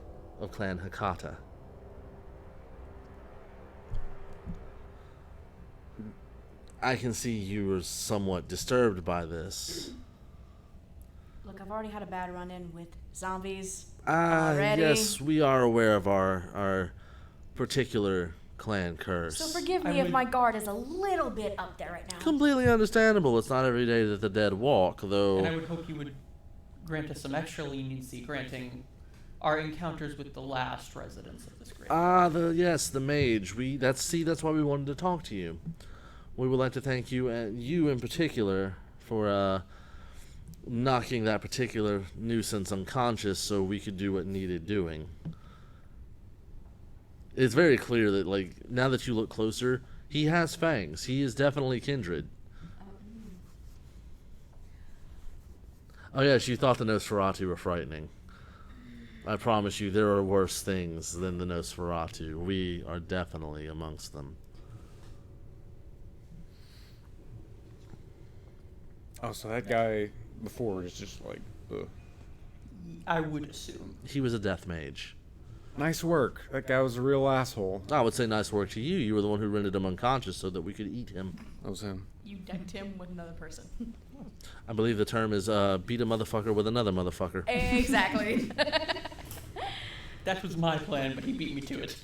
of Clan Hakata. I can see you are somewhat disturbed by this. Look, I've already had a bad run-in with zombies. Already? Yes, we are aware of our particular clan curse. So forgive me I if would- my guard is a little bit up there right now. Completely understandable. It's not every day that the dead walk, though. And I would hope you would grant us some extra leniency, granting our encounters with the last residents of this grave. The mage. That's why we wanted to talk to you. We would like to thank you, and you in particular, for knocking that particular nuisance unconscious so we could do what needed doing. It's very clear that, now that you look closer, he has fangs. He is definitely kindred. Oh yes, you thought the Nosferatu were frightening. I promise you, there are worse things than the Nosferatu. We are definitely amongst them. Oh, so that guy before is just like, ugh. I would assume. He was a death mage. Nice work. That guy was a real asshole. I would say nice work to you. You were the one who rendered him unconscious so that we could eat him. That was him. You decked him with another person. I believe the term is beat a motherfucker with another motherfucker. Exactly. That was my plan, but he beat me to it.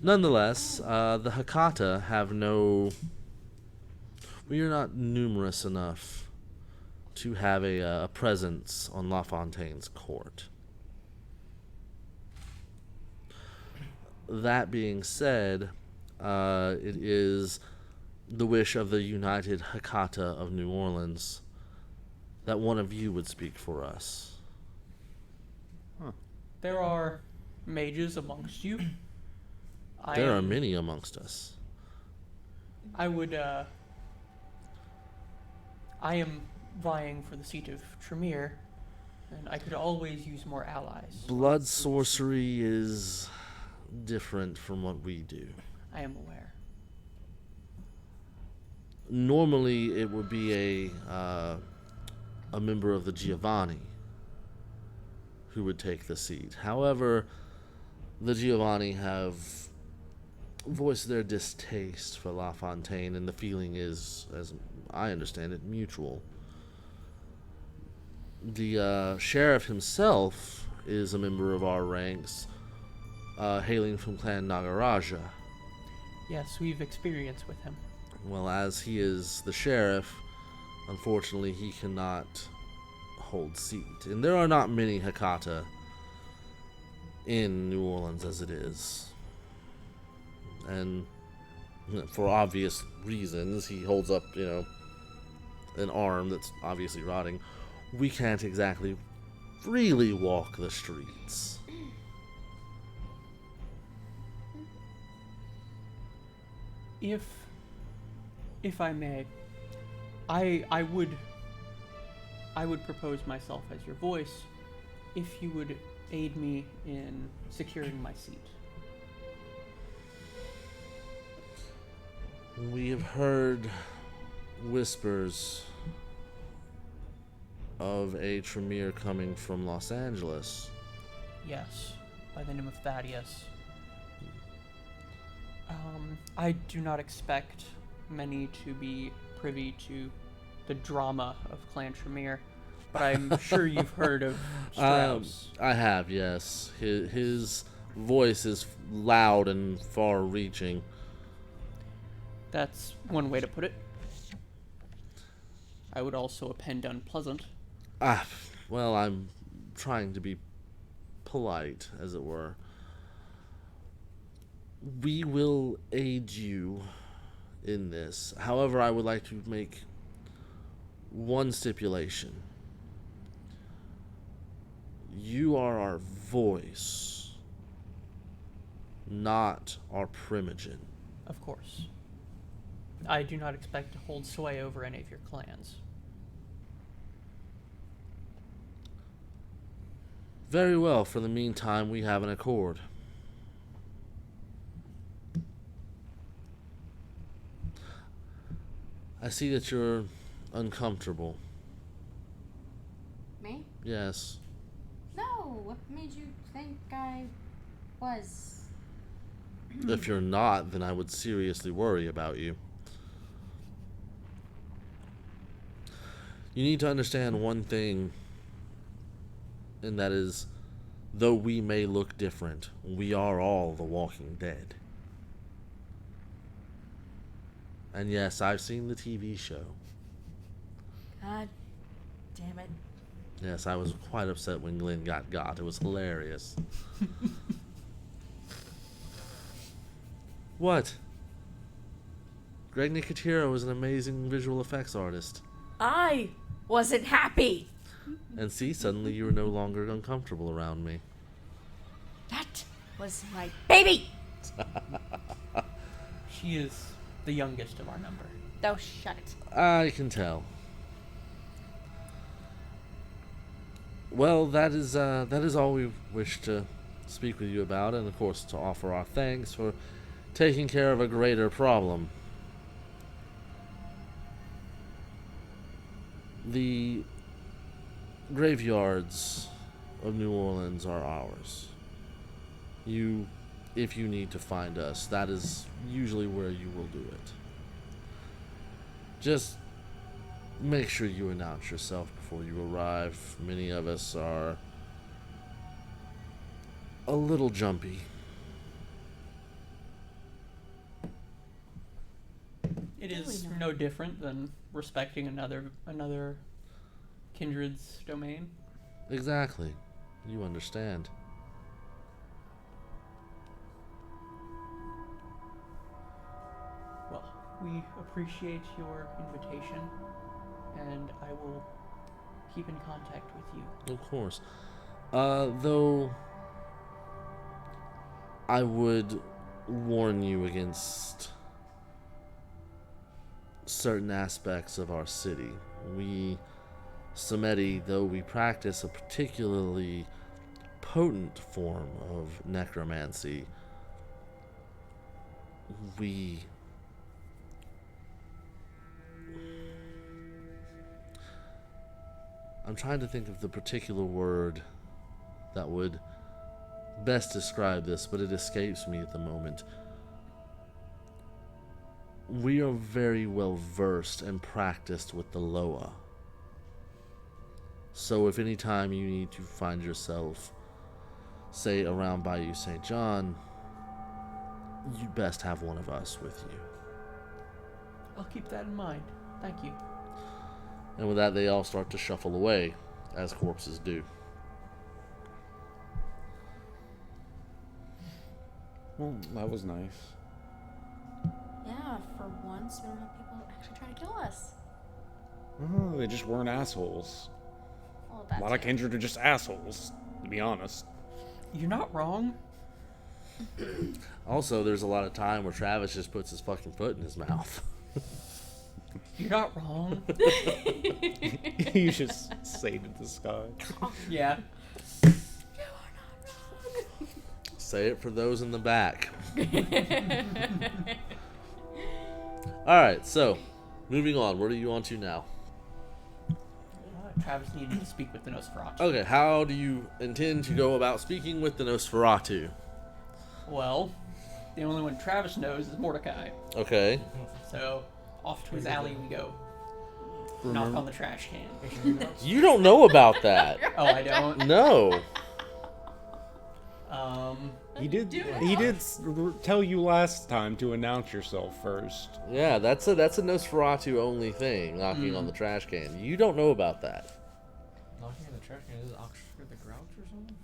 Nonetheless, the Hakata have no... We are not numerous enough to have a presence on La Fontaine's court. That being said, it is the wish of the United Hakata of New Orleans that one of you would speak for us. There are mages amongst you. There are many amongst us. I would, I am vying for the seat of Tremere, and I could always use more allies. Blood sorcery is different from what we do. I am aware. Normally, it would be a member of the Giovanni who would take the seat. However, the Giovanni have voiced their distaste for La Fontaine, and the feeling is, as I understand it, mutual. The sheriff himself is a member of our ranks, hailing from Clan Nagaraja. Yes, we've experience with him. Well, as he is the sheriff, unfortunately he cannot hold seat. And there are not many Hakata in New Orleans as it is. And for obvious reasons, he holds up, an arm that's obviously rotting. We can't exactly freely walk the streets. If I may, I would propose myself as your voice if you would aid me in securing my seat. We have heard whispers of a Tremere coming from Los Angeles. Yes, by the name of Thaddeus. I do not expect many to be privy to the drama of Clan Tremere, but I'm sure you've heard of Strauss. I have, yes. His voice is loud and far-reaching. That's one way to put it. I would also append unpleasant. Well, I'm trying to be polite, as it were. We will aid you in this. However, I would like to make one stipulation. You are our voice, not our primogen. Of course. I do not expect to hold sway over any of your clans. Very well. For the meantime, we have an accord. I see that you're uncomfortable. Me? Yes. No. What made you think I was? If you're not, then I would seriously worry about you. You need to understand one thing, and that is, though we may look different, we are all the Walking Dead. And yes, I've seen the TV show. God damn it. Yes, I was quite upset when Glenn got. It was hilarious. What? Greg Nicotero was an amazing visual effects artist. I wasn't happy. And see, suddenly you were no longer uncomfortable around me. That was my baby. She is the youngest of our number. Oh, shut it. I can tell. Well, that is all we wish to speak with you about, and of course to offer our thanks for taking care of a greater problem. The graveyards of New Orleans are ours. If you need to find us, that is usually where you will do it. Just make sure you announce yourself before you arrive. Many of us are a little jumpy. It is Really not. no different than respecting another kindred's domain. Exactly. You understand. Well, we appreciate your invitation, and I will keep in contact with you. Of course. Though I would warn you against certain aspects of our city. We, Samedi, though we practice a particularly potent form of necromancy, I'm trying to think of the particular word that would best describe this, but it escapes me at the moment. We are very well versed and practiced with the Loa. So if any time you need to find yourself, say, around Bayou St. John, you'd best have one of us with you. I'll keep that in mind. Thank you. And with that, they all start to shuffle away, as corpses do. Well, that was nice. Yeah, for once we don't have people actually trying to kill us. Oh, they just weren't assholes. Well, A that's lot of kindred are just assholes, to be honest. You're not wrong. Also, there's a lot of time where Travis just puts his fucking foot in his mouth. You're not wrong. You just say to the sky. Yeah. Say it for those in the back. Alright, so, moving on. What are you on to now? Travis needed to speak with the Nosferatu. Okay, how do you intend to go about speaking with the Nosferatu? Well, the only one Travis knows is Mordecai. Okay. So, off to his alley we go. Knock on the trash can. You don't know about that. Oh, I don't? No. He did tell you last time to announce yourself first. Yeah, that's a Nosferatu only thing, knocking on the trash can. You don't know about that. Knocking on the trash can is Oxford the Grouch or something?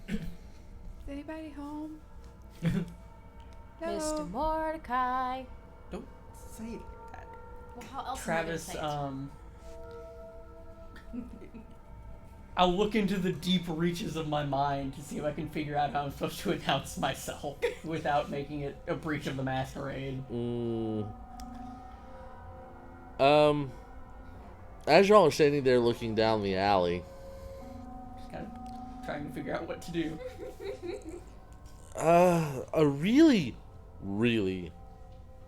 Is anybody home? Mr. No. Mordecai. Don't say it like that. Well, how else Travis, am I gonna say I'll look into the deep reaches of my mind to see if I can figure out how I'm supposed to announce myself without making it a breach of the Masquerade. As y'all are standing there looking down the alley, Just kind of trying to figure out what to do. a really, really,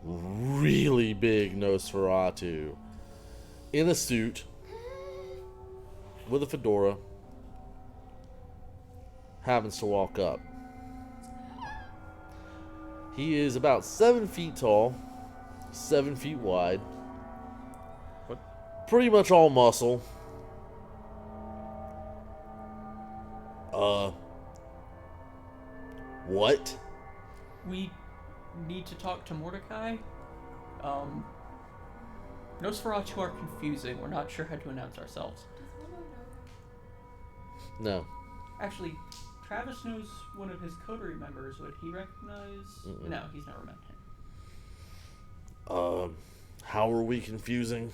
really big Nosferatu in a suit with a fedora happens to walk up. He is about 7 feet tall, 7 feet wide, pretty much all muscle. What? We need to talk to Mordecai. Nosferatu are confusing. We're not sure how to announce ourselves. No. Actually, Travis knows one of his coterie members. Would he recognize? Mm-mm. No, he's never met him. How are we confusing?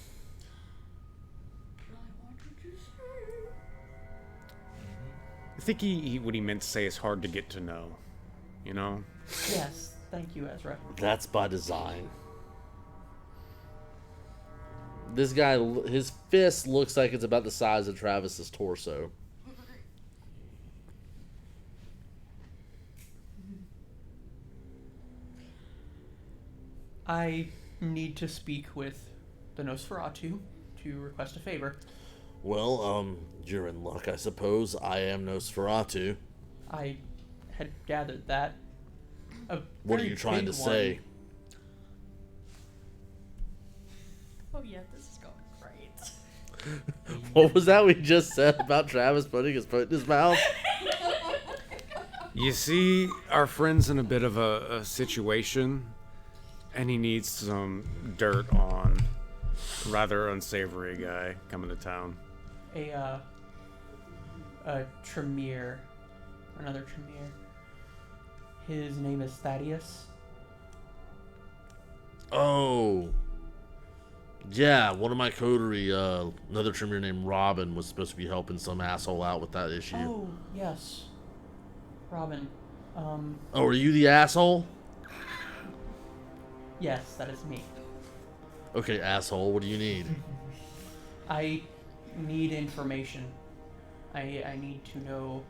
I think what he meant to say is hard to get to know. You know? Yes, thank you, Ezra. That's by design. This guy, his fist looks like it's about the size of Travis's torso. I need to speak with the Nosferatu to request a favor. Well, you're in luck, I suppose. I am Nosferatu. I had gathered that. What are you trying to say? Oh yeah, this is going great. What was that we just said about Travis putting his foot in his mouth? You see, our friend's in a bit of a situation, and he needs some dirt on a rather unsavory guy coming to town. A Tremere. Another Tremere. His name is Thaddeus. Oh. Yeah, one of my coterie, another Tremere named Robin, was supposed to be helping some asshole out with that issue. Oh, yes. Robin. Oh, are you the asshole? Yes, that is me. Okay, asshole, what do you need? I need information. I need to know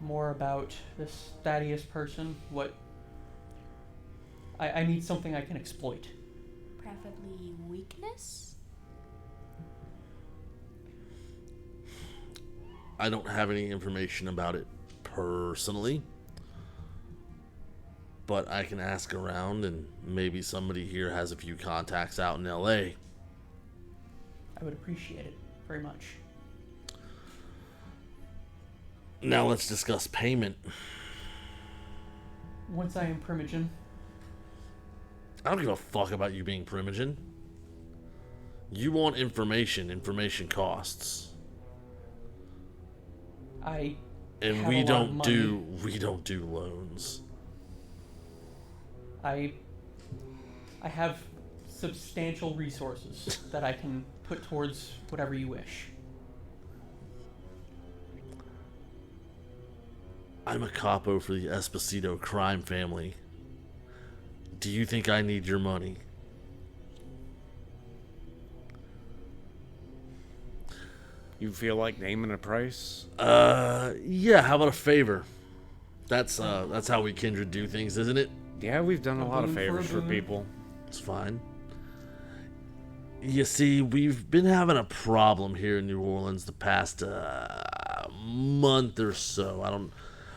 more about this Thaddeus person. What... I need something I can exploit. Preferably weakness? I don't have any information about it personally, but I can ask around and maybe somebody here has a few contacts out in LA. I would appreciate it very much. Now let's discuss payment. Once I am Primogen, I don't give a fuck about you being Primogen. You want information. Information costs. I And have we a lot of don't money. do loans. I have substantial resources that I can put towards whatever you wish. I'm a capo for the Esposito crime family. Do you think I need your money? You feel like naming a price? Yeah, how about a favor? That's how we kindred do things, isn't it? Yeah, we've done a A lot of boon for a favors for boon. people. It's fine. You see, we've been having a problem here in New Orleans the past month or so.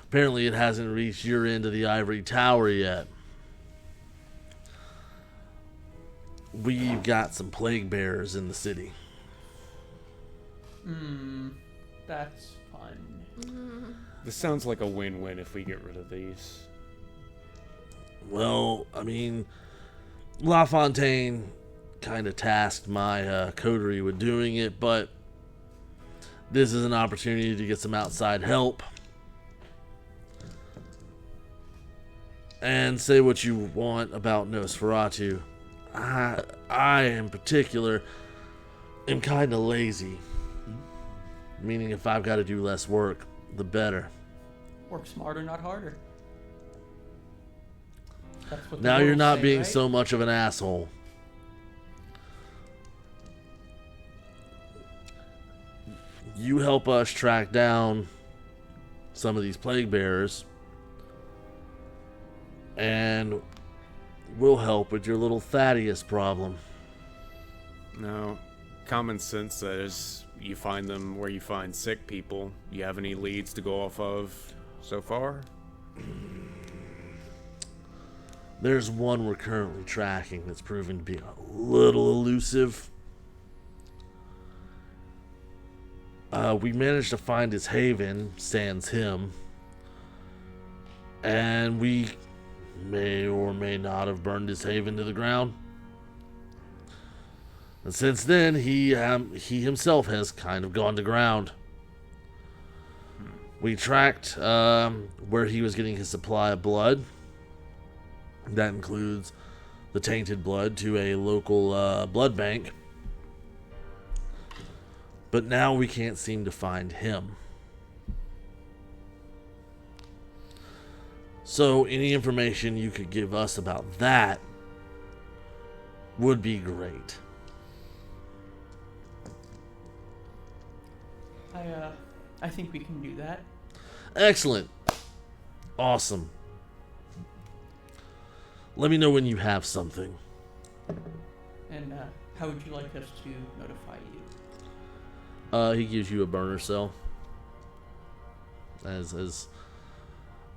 Apparently it hasn't reached your end of the ivory tower yet. We've got some plague bearers in the city. That's fun. This sounds like a win-win if we get rid of these. Well, I mean, LaFontaine kind of tasked my coterie with doing it, but this is an opportunity to get some outside help. And say what you want about Nosferatu. I in particular, am kind of lazy. Meaning if I've got to do less work, the better. Work smarter, not harder. That's what the Now you're rules not say, being right? so much of an asshole. You help us track down some of these plague bearers, and we'll help with your little Thaddeus problem. No, common sense says you find them where you find sick people. You have any leads to go off of so far? There's one we're currently tracking that's proven to be a little elusive. We managed to find his haven, sans him, and we may or may not have burned his haven to the ground. And since then, he himself has kind of gone to ground. We tracked where he was getting his supply of blood. That includes the tainted blood to a local blood bank. But now we can't seem to find him. So any information you could give us about that would be great. I think we can do that. Excellent. Awesome. Let me know when you have something. And how would you like us to notify you? He gives you a burner cell. As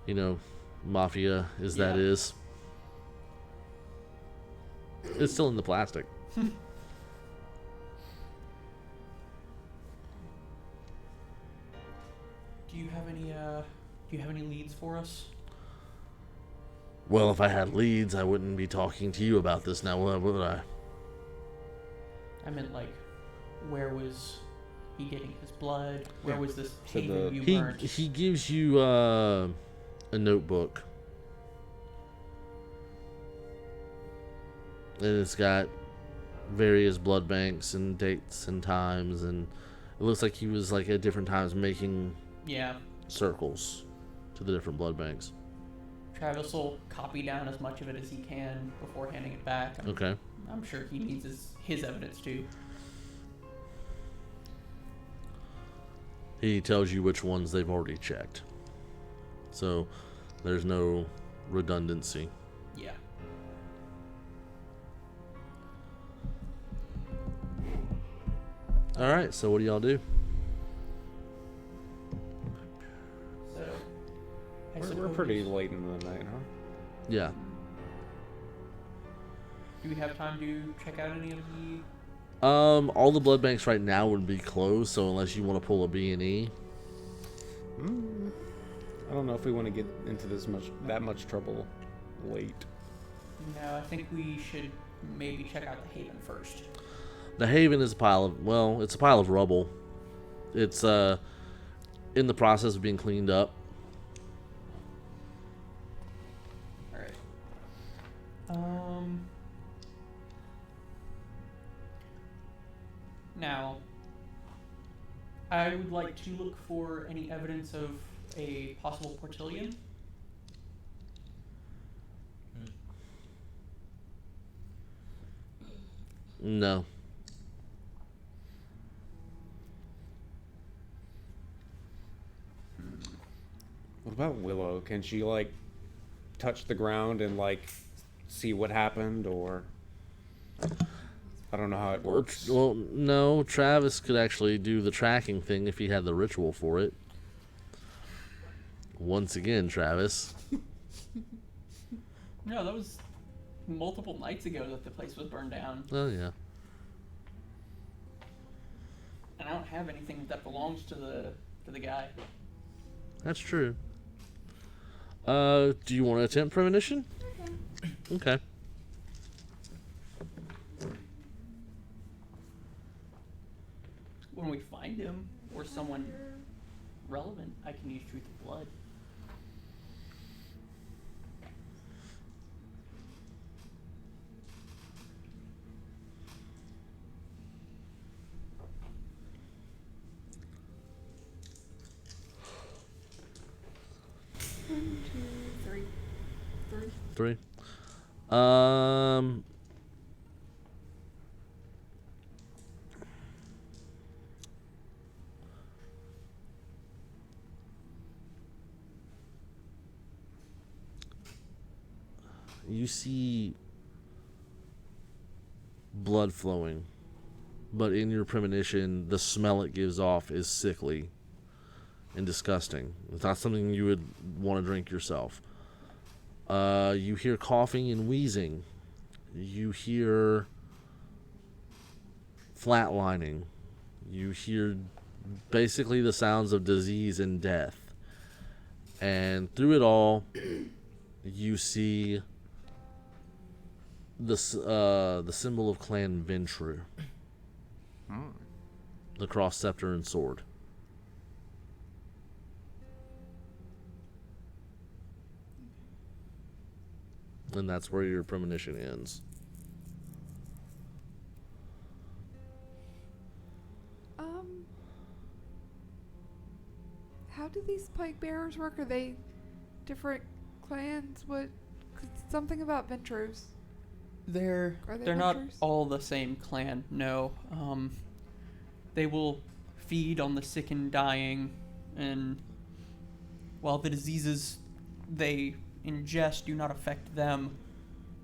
you know, mafia is that Yeah. is. It's still in the plastic. Do you have any leads for us? Well, if I had leads, I wouldn't be talking to you about this now, would I? I meant like, where was he getting his blood? Where was this So haven you He burned? he gives you a notebook. And it's got various blood banks and dates and times, and it looks like he was like at different times making Yeah. circles to the different blood banks. Travis will copy down as much of it as he can before handing it back. Okay. I'm sure he needs his evidence too. He tells you which ones they've already checked. So there's no redundancy. Yeah. Alright, so what do y'all do? So, I We're suppose- pretty late in the night, huh? Yeah. Do we have time to check out any of the? All the blood banks right now would be closed, so unless you want to pull a B&E. I don't know if we want to get into that much trouble late. No, I think we should maybe check out the Haven first. The Haven is it's a pile of rubble. It's in the process of being cleaned up. All right. Now, I would like to look for any evidence of a possible portillion. No. What about Willow? Can she like touch the ground and like see what happened, or I don't know how it works. Well, no. Travis could actually do the tracking thing if he had the ritual for it. Once again, Travis. No, that was multiple nights ago that the place was burned down. Oh, yeah. And I don't have anything that belongs to the guy. That's true. Do you want to attempt premonition? Okay. When we find him or someone relevant, I can use Truth of Blood. One, two, three. Three. You see blood flowing, but in your premonition, the smell it gives off is sickly and disgusting. It's not something you would want to drink yourself. You hear coughing and wheezing. You hear flatlining. You hear basically the sounds of disease and death. And through it all, you see the symbol of Clan Ventru. The cross, scepter, and sword. And that's where your premonition ends. How do these plague bearers work? Are they different clans? What? 'Cause something about Ventros. They're Are they not hunters? all the same clan. No. They will feed on the sick and dying, and while the diseases they ingest do not affect them,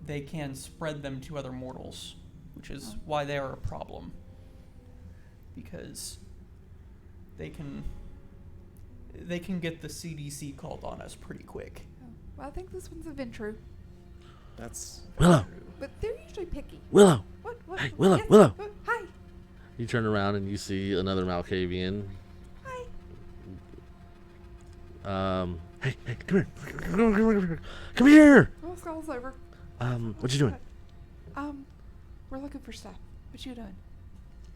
they can spread them to other mortals, which is why they are a problem. Because they can get the CDC called on us pretty quick. Oh, well, I think this one's a Ventru, That's Willow! but they're usually picky. Willow! What? Hey, Willow, Yes? Willow. Hi. You turn around and you see another Malkavian. Hi. Hey, come here. Come here! Well, Skull's over. What you doing? We're looking for stuff. What you doing?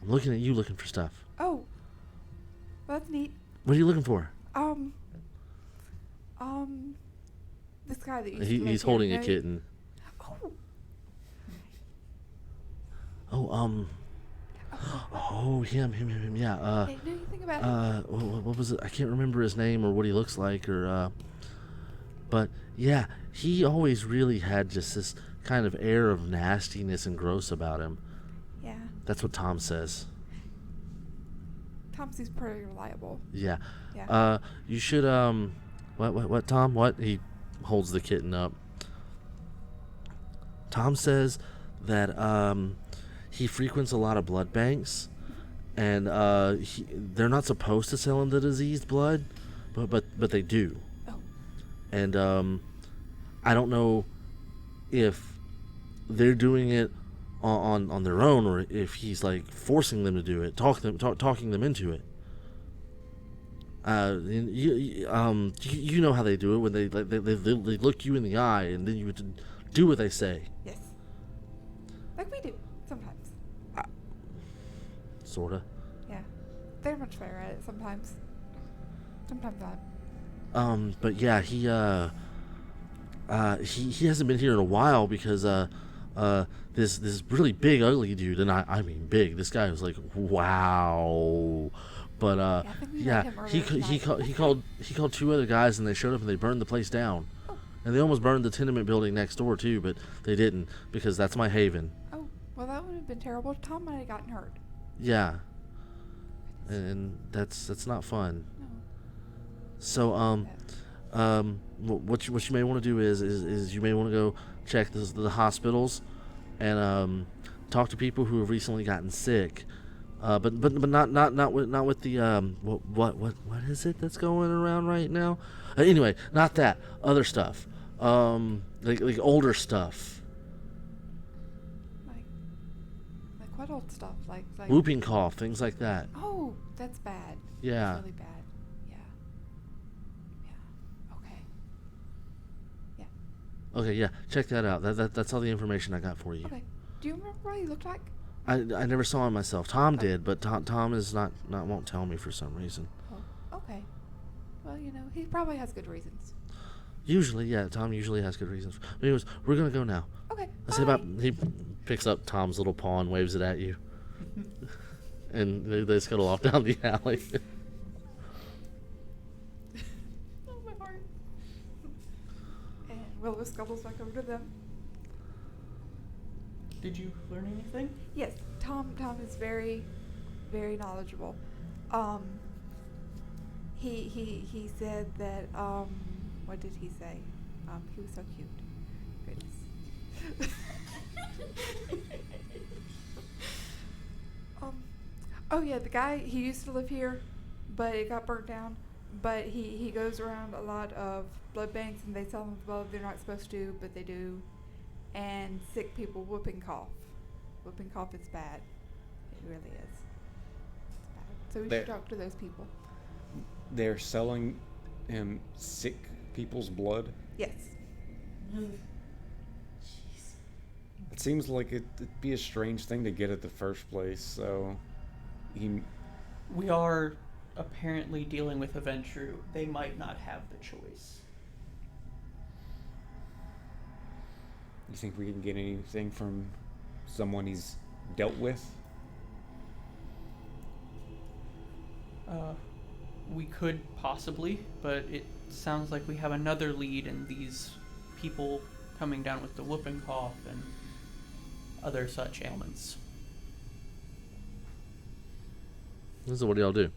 I'm looking at you looking for stuff. Oh, well, that's neat. What are you looking for? This guy that used to He's make holding a anime. kitten. Oh, Oh, him, yeah. hey, know anything about him? What was it? I can't remember his name or what he looks like, but yeah, he always really had just this kind of air of nastiness and gross about him. Yeah, That's what Tom says. Thompson's pretty reliable. Yeah. Yeah. You should, what, Tom? What? He holds the kitten up. Tom says that, he frequents a lot of blood banks, and they're not supposed to sell him the diseased blood, but they do. Oh. And I don't know if they're doing it on their own or if he's like forcing them to do it, talking them into it. You know how they do it when they look you in the eye and then you do what they say. Yes. Like we do sometimes. Sorta. Yeah. They're much better at it sometimes. Sometimes odd. But yeah, he hasn't been here in a while because this really big ugly dude, and I mean big. This guy was like, wow. But I think we met yeah, him he earlier he called 2 other guys, and they showed up and they burned the place down. Oh. And they almost burned the tenement building next door too, but they didn't because that's my haven. Oh, well, that would have been terrible. Tom might have gotten hurt. Yeah. And that's not fun. No. So what you may want to do is you may want to go check the hospitals and talk to people who have recently gotten sick. But not with the what is it that's going around right now? Anyway, not that other stuff. Like older stuff. Like what old stuff? Like Whooping cough, things like that. Oh, that's bad. Yeah. That's really bad. Yeah. Yeah. Okay. Yeah. Okay, yeah, check that out. That's all the information I got for you. Okay. Do you remember what he looked like? I never saw him myself. Tom did, but Tom is not won't tell me for some reason. Oh, okay. Well, he probably has good reasons. Usually, yeah, Tom usually has good reasons. Anyways, we're gonna go now. Okay. Let's say about he picks up Tom's little paw and waves it at you, and they scuttle off down the alley. Oh, my heart. And Willow scuttles back over to them. Did you learn anything? Yes, Tom is very, very knowledgeable. He said that what did he say? He was so cute. Goodness. Oh yeah, the guy, he used to live here, but it got burnt down. But he goes around a lot of blood banks, and they sell them blood they're not supposed to, but they do. And sick people, whooping cough. Whooping cough is bad. It really is. It's bad. So we should talk to those people. They're selling him sick people's blood? Yes. It seems like it'd be a strange thing to get at the first place, so We are apparently dealing with a Ventrue. They might not have the choice. You think we can get anything from someone he's dealt with? We could possibly, but it sounds like we have another lead in these people coming down with the whooping cough and other such ailments. So what do y'all do?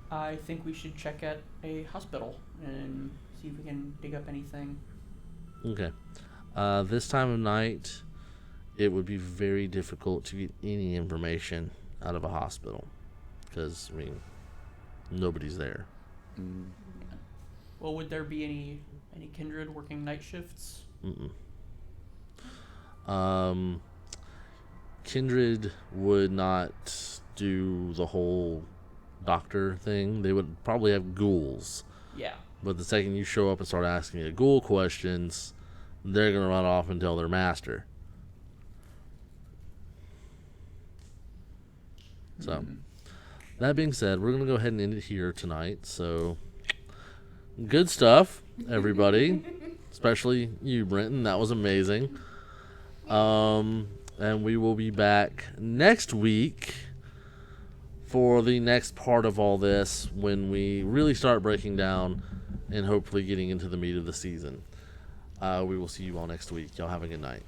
I think we should check at a hospital and see if we can dig up anything. Okay. This time of night, it would be very difficult to get any information out of a hospital because, nobody's there. Mm. Yeah. Well, would there be any kindred working night shifts? Kindred would not do the whole doctor thing. They would probably have ghouls. Yeah. But the second you show up and start asking a ghoul questions, they're going to run off and tell their master. So, that being said, we're going to go ahead and end it here tonight. So, good stuff, everybody. Especially you, Brenton. That was amazing. And we will be back next week for the next part of all this when we really start breaking down and hopefully getting into the meat of the season. We will see you all next week. Y'all have a good night.